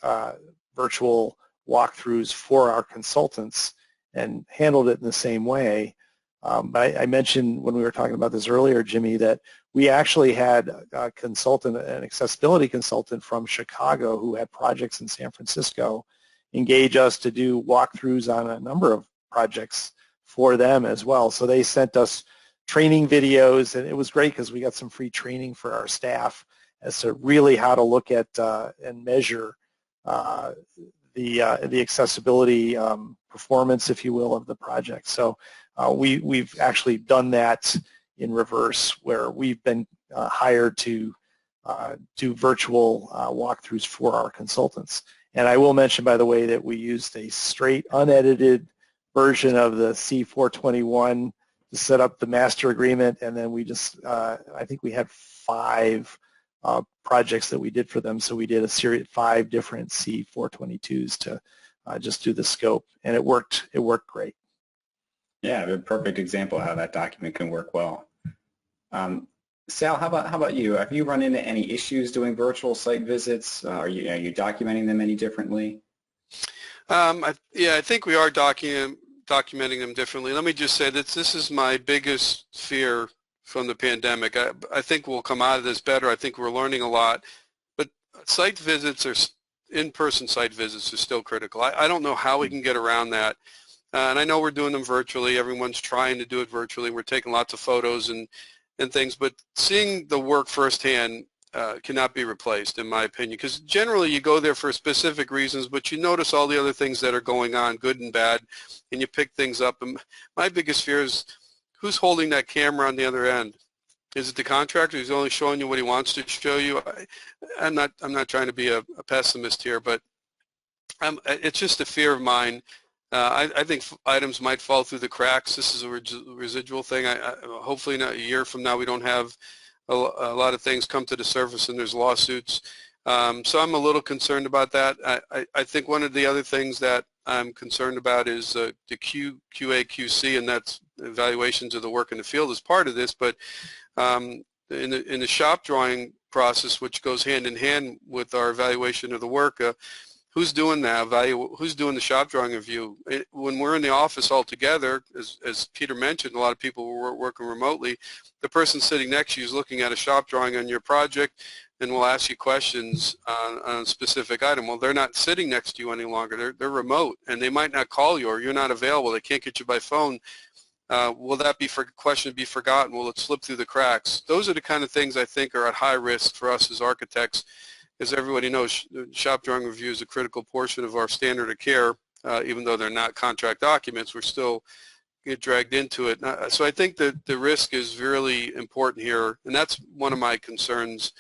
virtual walkthroughs for our consultants and handled it in the same way. But I mentioned when we were talking about this earlier, Jimmy, that we actually had a consultant, an accessibility consultant from Chicago who had projects in San Francisco, engage us to do walkthroughs on a number of projects for them as well. So they sent us training videos, and it was great because we got some free training for our staff as to really how to look at and measure the accessibility performance, if you will, of the project. So we've actually done that in reverse, where we've been hired to do virtual walkthroughs for our consultants. And I will mention, by the way, that we used a straight, unedited version of the C421 to set up the master agreement, and then we just, I think we had 5 projects that we did for them, so we did a series of 5 different C422s to just do the scope, and it worked great. Yeah, a perfect example of how that document can work well. Sal, how about you? Have you run into any issues doing virtual site visits? Are you documenting them any differently? I think we are documenting documenting them differently. Let me just say that this is my biggest fear from the pandemic. I think we'll come out of this better. I think we're learning a lot. But site visits are, in-person site visits are still critical. I don't know how we can get around that. And I know we're doing them virtually. Everyone's trying to do it virtually. We're taking lots of photos and things. But seeing the work firsthand cannot be replaced, in my opinion, because generally you go there for specific reasons, but you notice all the other things that are going on, good and bad, and you pick things up. And my biggest fear is who's holding that camera on the other end? Is it the contractor who's only showing you what he wants to show you? I'm not trying to be a pessimist here, but it's just a fear of mine. I think items might fall through the cracks. This is a residual thing. Hopefully not a year from now we don't have a lot of things come to the surface and there's lawsuits. So I'm a little concerned about that. I think one of the other things that I'm concerned about is the QA, QC, and that's evaluations of the work in the field as part of this. But in the shop drawing process, which goes hand in hand with our evaluation of the work, who's doing that? Who's doing the shop drawing review? When we're in the office all together, as Peter mentioned, a lot of people were working remotely. The person sitting next to you is looking at a shop drawing on your project and will ask you questions on a specific item. Well, they're not sitting next to you any longer. They're remote, and they might not call you, or you're not available. They can't get you by phone. Will that question be forgotten? Will it slip through the cracks? Those are the kind of things I think are at high risk for us as architects. As everybody knows, shop drawing review is a critical portion of our standard of care. Even though they're not contract documents, we're still get dragged into it. So I think that the risk is really important here, and that's one of my concerns,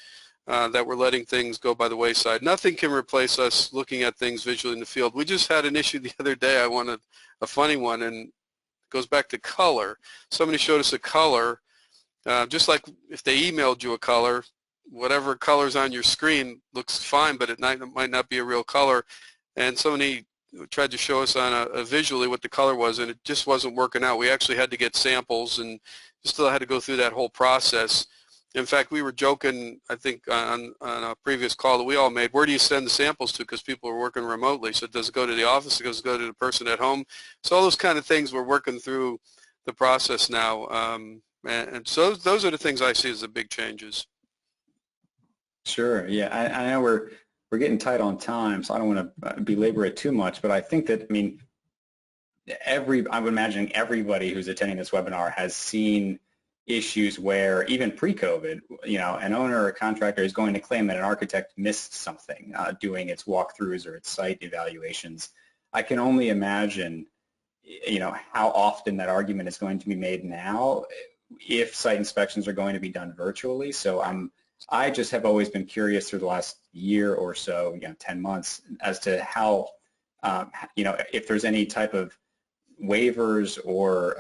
that we're letting things go by the wayside. Nothing can replace us looking at things visually in the field. We just had an issue the other day. I wanted a funny one, and it goes back to color. Somebody showed us a color, just like if they emailed you a color, whatever color's on your screen looks fine, but it might not be a real color. And somebody tried to show us on a visually what the color was, and it just wasn't working out. We actually had to get samples and still had to go through that whole process. In fact, we were joking, I think, on a previous call that we all made, where do you send the samples to? Because people are working remotely. So does it go to the office? Does it go to the person at home? So all those kind of things we're working through the process now. And so those are the things I see as the big changes. Sure. Yeah, I know we're getting tight on time, so I don't want to belabor it too much. But I think that, I mean, I would imagine everybody who's attending this webinar has seen issues where even pre-COVID, an owner or a contractor is going to claim that an architect missed something doing its walkthroughs or its site evaluations. I can only imagine, how often that argument is going to be made now if site inspections are going to be done virtually. So I just have always been curious through the last year or so, 10 months, as to how, if there's any type of waivers or,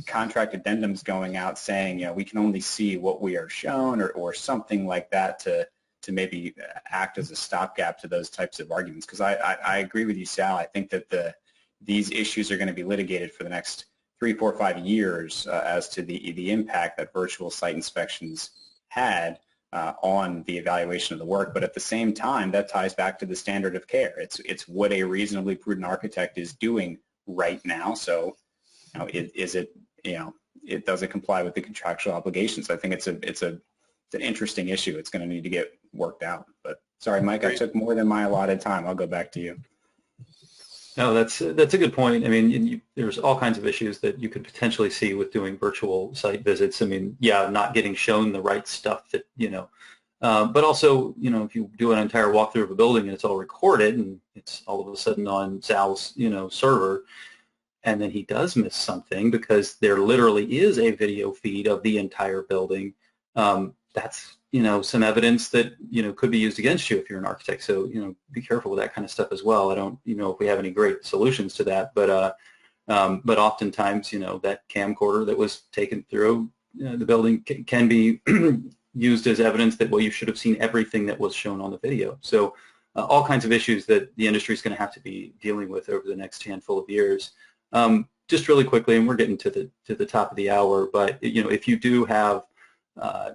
contract addendums going out saying, we can only see what we are shown, or something like that to maybe act as a stopgap to those types of arguments. Because I agree with you, Sal. I think that these issues are going to be litigated for the next 3, 4, 5 years as to the impact that virtual site inspections had on the evaluation of the work. But at the same time, that ties back to the standard of care. It's what a reasonably prudent architect is doing right now. So, does it comply with the contractual obligations? I think it's an interesting issue. It's going to need to get worked out. But sorry, Mike, I took more than my allotted time. I'll go back to you. No, that's a good point. I mean, there's all kinds of issues that you could potentially see with doing virtual site visits. I mean, yeah, not getting shown the right stuff that, but also, if you do an entire walkthrough of a building and it's all recorded and it's all of a sudden on Sal's, server, and then he does miss something because there literally is a video feed of the entire building, that's, some evidence that, could be used against you if you're an architect. So, be careful with that kind of stuff as well. I don't, if we have any great solutions to that, but oftentimes, that camcorder that was taken through the building can be used as evidence that, well, you should have seen everything that was shown on the video. So all kinds of issues that the industry is going to have to be dealing with over the next handful of years. Just really quickly, and we're getting to the top of the hour, but, if you do have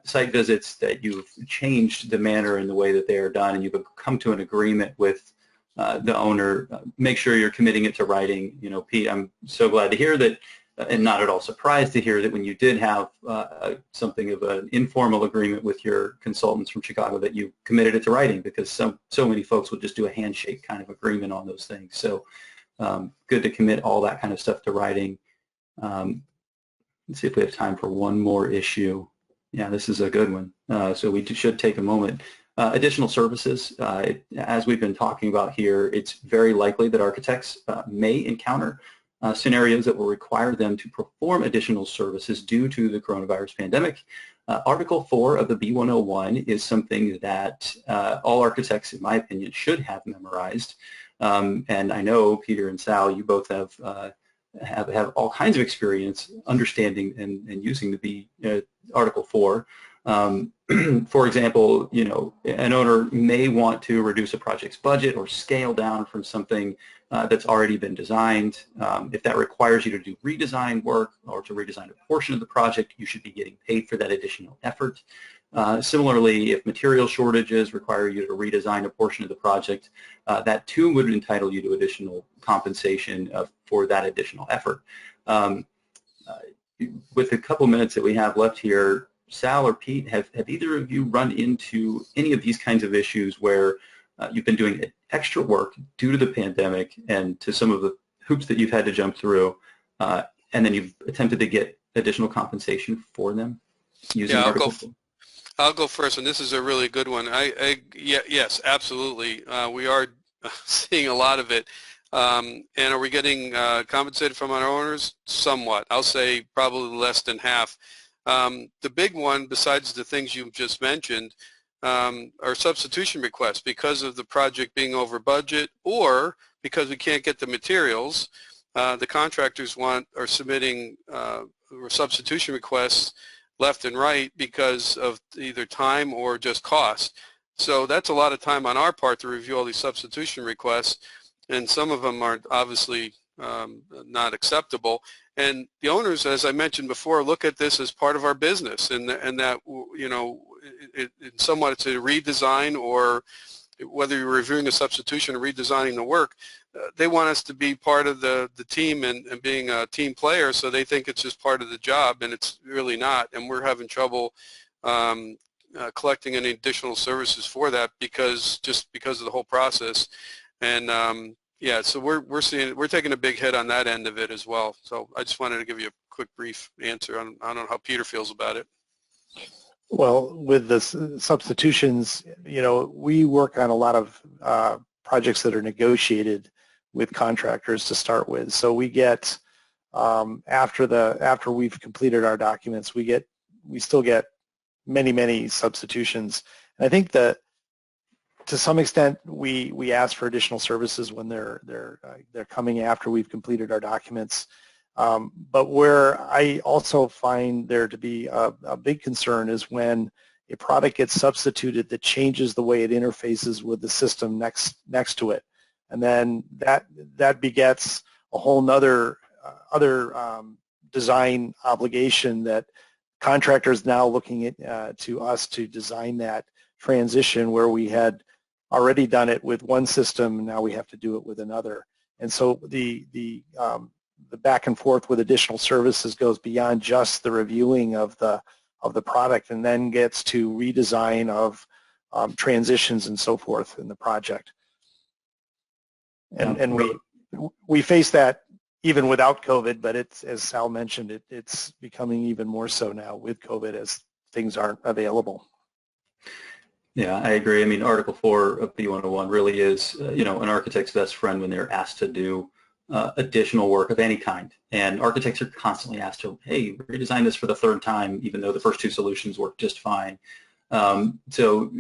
site visits that you've changed the manner and the way that they are done, and you've come to an agreement with the owner, make sure you're committing it to writing. You know, Pete, I'm so glad to hear that, and not at all surprised to hear that when you did have something of an informal agreement with your consultants from Chicago, that you committed it to writing, because so many folks would just do a handshake kind of agreement on those things. So good to commit all that kind of stuff to writing. Let's see if we have time for one more issue. Yeah, this is a good one. So we should take a moment. Additional services, as we've been talking about here, it's very likely that architects may encounter scenarios that will require them to perform additional services due to the coronavirus pandemic. Article 4 of the B101 is something that all architects, in my opinion, should have memorized. And I know Peter and Sal, you both have all kinds of experience understanding and using the Article 4. For example, you know, an owner may want to reduce a project's budget or scale down from something that's already been designed. If that requires you to do redesign work or to redesign a portion of the project, you should be getting paid for that additional effort. Similarly, if material shortages require you to redesign a portion of the project, that too would entitle you to additional compensation for that additional effort. With a couple minutes that we have left here, Sal or Pete, have either of you run into any of these kinds of issues where you've been doing extra work due to the pandemic and to some of the hoops that you've had to jump through, and then you've attempted to get additional compensation for them using Article 4? I'll go first, and this is a really good one. Yes, absolutely. We are seeing a lot of it. And are we getting compensated from our owners? Somewhat. I'll say probably less than half. The big one, besides the things you've just mentioned, are substitution requests because of the project being over budget, or because we can't get the materials. The contractors are submitting substitution requests left and right because of either time or just cost. So that's a lot of time on our part to review all these substitution requests, and some of them are obviously not acceptable. And the owners, as I mentioned before, look at this as part of our business, and that, you know, somewhat it's a redesign, or whether you're reviewing a substitution or redesigning the work, they want us to be part of the team and being a team player, so they think it's just part of the job, and it's really not. And we're having trouble collecting any additional services for that because of the whole process. And yeah, so we're taking a big hit on that end of it as well. So I just wanted to give you a quick brief answer. I don't know how Peter feels about it. Well, with the substitutions, you know, we work on a lot of projects that are negotiated with contractors to start with. So we get after we've completed our documents, we still get many substitutions. And I think that to some extent we ask for additional services when they're coming after we've completed our documents. But where I also find there to be a big concern is when a product gets substituted that changes the way it interfaces with the system next to it, and then that begets a whole nother other design obligation that contractors now looking at to us to design that transition where we had already done it with one system, and now we have to do it with another. And so the back and forth with additional services goes beyond just the reviewing of the product, and then gets to redesign of transitions and so forth in the project. And we face that even without COVID, but it's, as Sal mentioned, it's becoming even more so now with COVID as things aren't available. Yeah, I agree. I mean, Article 4 of B101 really is, you know, an architect's best friend when they're asked to do additional work of any kind. And architects are constantly asked to, hey, redesign this for the third time, even though the first two solutions work just fine. So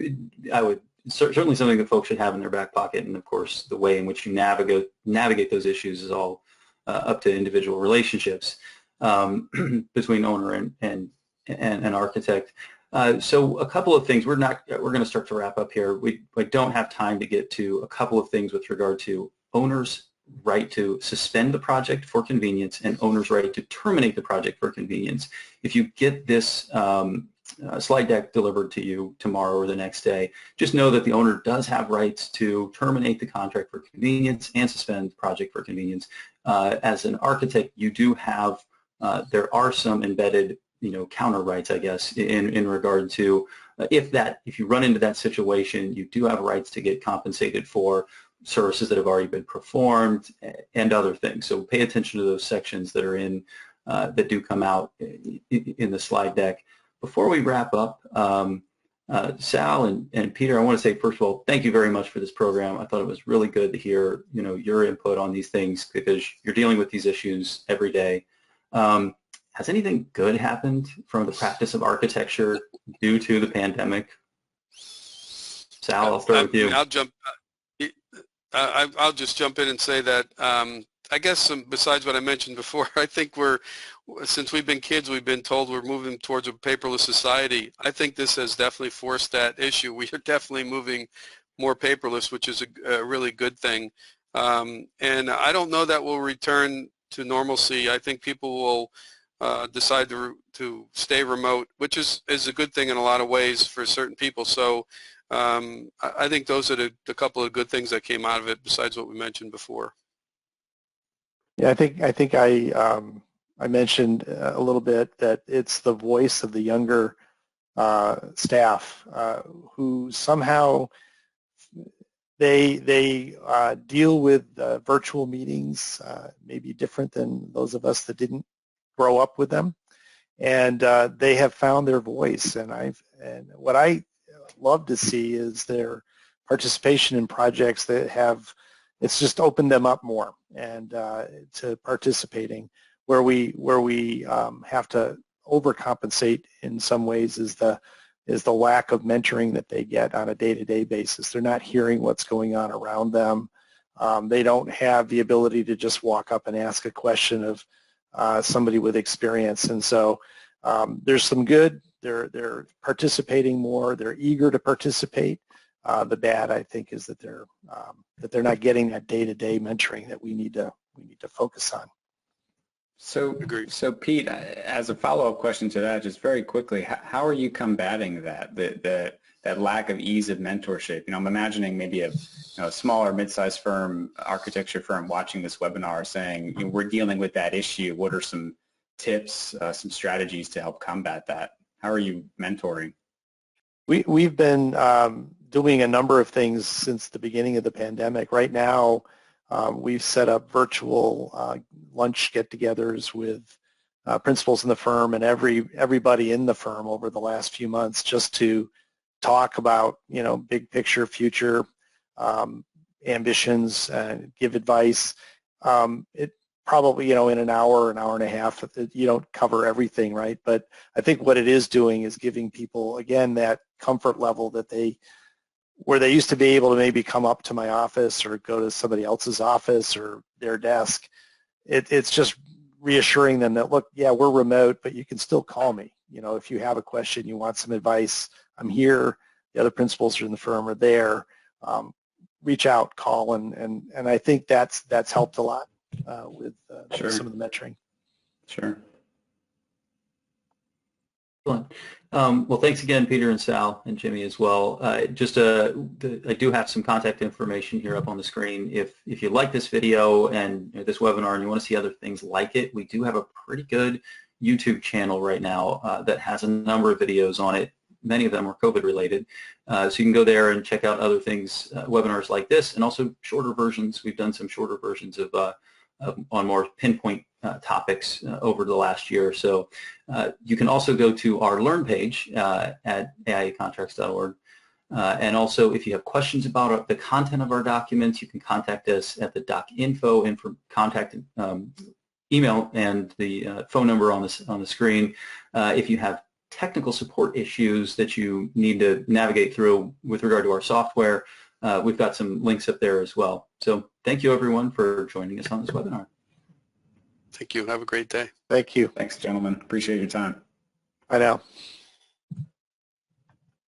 I would certainly something that folks should have in their back pocket. And of course, the way in which you navigate those issues is all up to individual relationships between owner and architect. So a couple of things. We're going to start to wrap up here. We don't have time to get to a couple of things with regard to owners' right to suspend the project for convenience and owner's right to terminate the project for convenience. If you get this slide deck delivered to you tomorrow or the next day. Just know that the owner does have rights to terminate the contract for convenience and suspend the project for convenience. As an architect, you do have, there are some embedded, counter rights, I guess, in regard to if you run into that situation, you do have rights to get compensated for services that have already been performed and other things. So pay attention to those sections that are in, that do come out in the slide deck. Before we wrap up, Sal and Peter, I want to say, first of all, thank you very much for this program. I thought it was really good to hear, your input on these things because you're dealing with these issues every day. Has anything good happened from the practice of architecture due to the pandemic? Sal, I'll start with you. I'll just jump in and say that I guess besides what I mentioned before, I think since we've been kids, we've been told we're moving towards a paperless society. I think this has definitely forced that issue. We are definitely moving more paperless, which is a really good thing. And I don't know that we'll return to normalcy. I think people will decide to stay remote, which is a good thing in a lot of ways for certain people. So I think those are the couple of good things that came out of it besides what we mentioned before. Yeah, I think I mentioned a little bit that it's the voice of the younger staff who somehow they deal with virtual meetings maybe different than those of us that didn't grow up with them, and they have found their voice. And what I love to see is their participation in projects that have. It's just opened them up more and to participating. Where we have to overcompensate in some ways is the lack of mentoring that they get on a day-to-day basis. They're not hearing what's going on around them. They don't have the ability to just walk up and ask a question of somebody with experience. And so there's some good. They're participating more. They're eager to participate. The bad, I think, is that they're not getting that day-to-day mentoring that we need to focus on. So Pete, as a follow-up question to that, just very quickly, how are you combating that lack of ease of mentorship? I'm imagining maybe a smaller, mid-sized firm, architecture firm, watching this webinar, saying, we're dealing with that issue. What are some tips, some strategies to help combat that? How are you mentoring? We've been doing a number of things since the beginning of the pandemic. Right now, we've set up virtual lunch get-togethers with principals in the firm and everybody in the firm over the last few months, just to talk about big picture, future ambitions, and give advice. It probably in an hour and a half, you don't cover everything, right? But I think what it is doing is giving people, again, that comfort level that where they used to be able to maybe come up to my office or go to somebody else's office or their desk. It's just reassuring them that, look, yeah, we're remote, but you can still call me. If you have a question, you want some advice, I'm here. The other principals in the firm are there. Reach out, call, and I think that's helped a lot with Sure. some of the mentoring. Sure. Excellent. Well, thanks again, Peter and Sal and Jimmy as well. I do have some contact information here up on the screen. If you like this video and this webinar and you want to see other things like it, we do have a pretty good YouTube channel right now that has a number of videos on it. Many of them are COVID related. So you can go there and check out other things, webinars like this, and also shorter versions. We've done some shorter versions of on more pinpoint topics over the last year or so. You can also go to our Learn page at aiacontracts.org. And also, if you have questions about the content of our documents, you can contact us at the docinfo contact email and the phone number on the screen. If you have technical support issues that you need to navigate through with regard to our software, we've got some links up there as well. So thank you, everyone, for joining us on this webinar. Thank you. Have a great day. Thank you. Thanks, gentlemen. Appreciate your time. Bye now.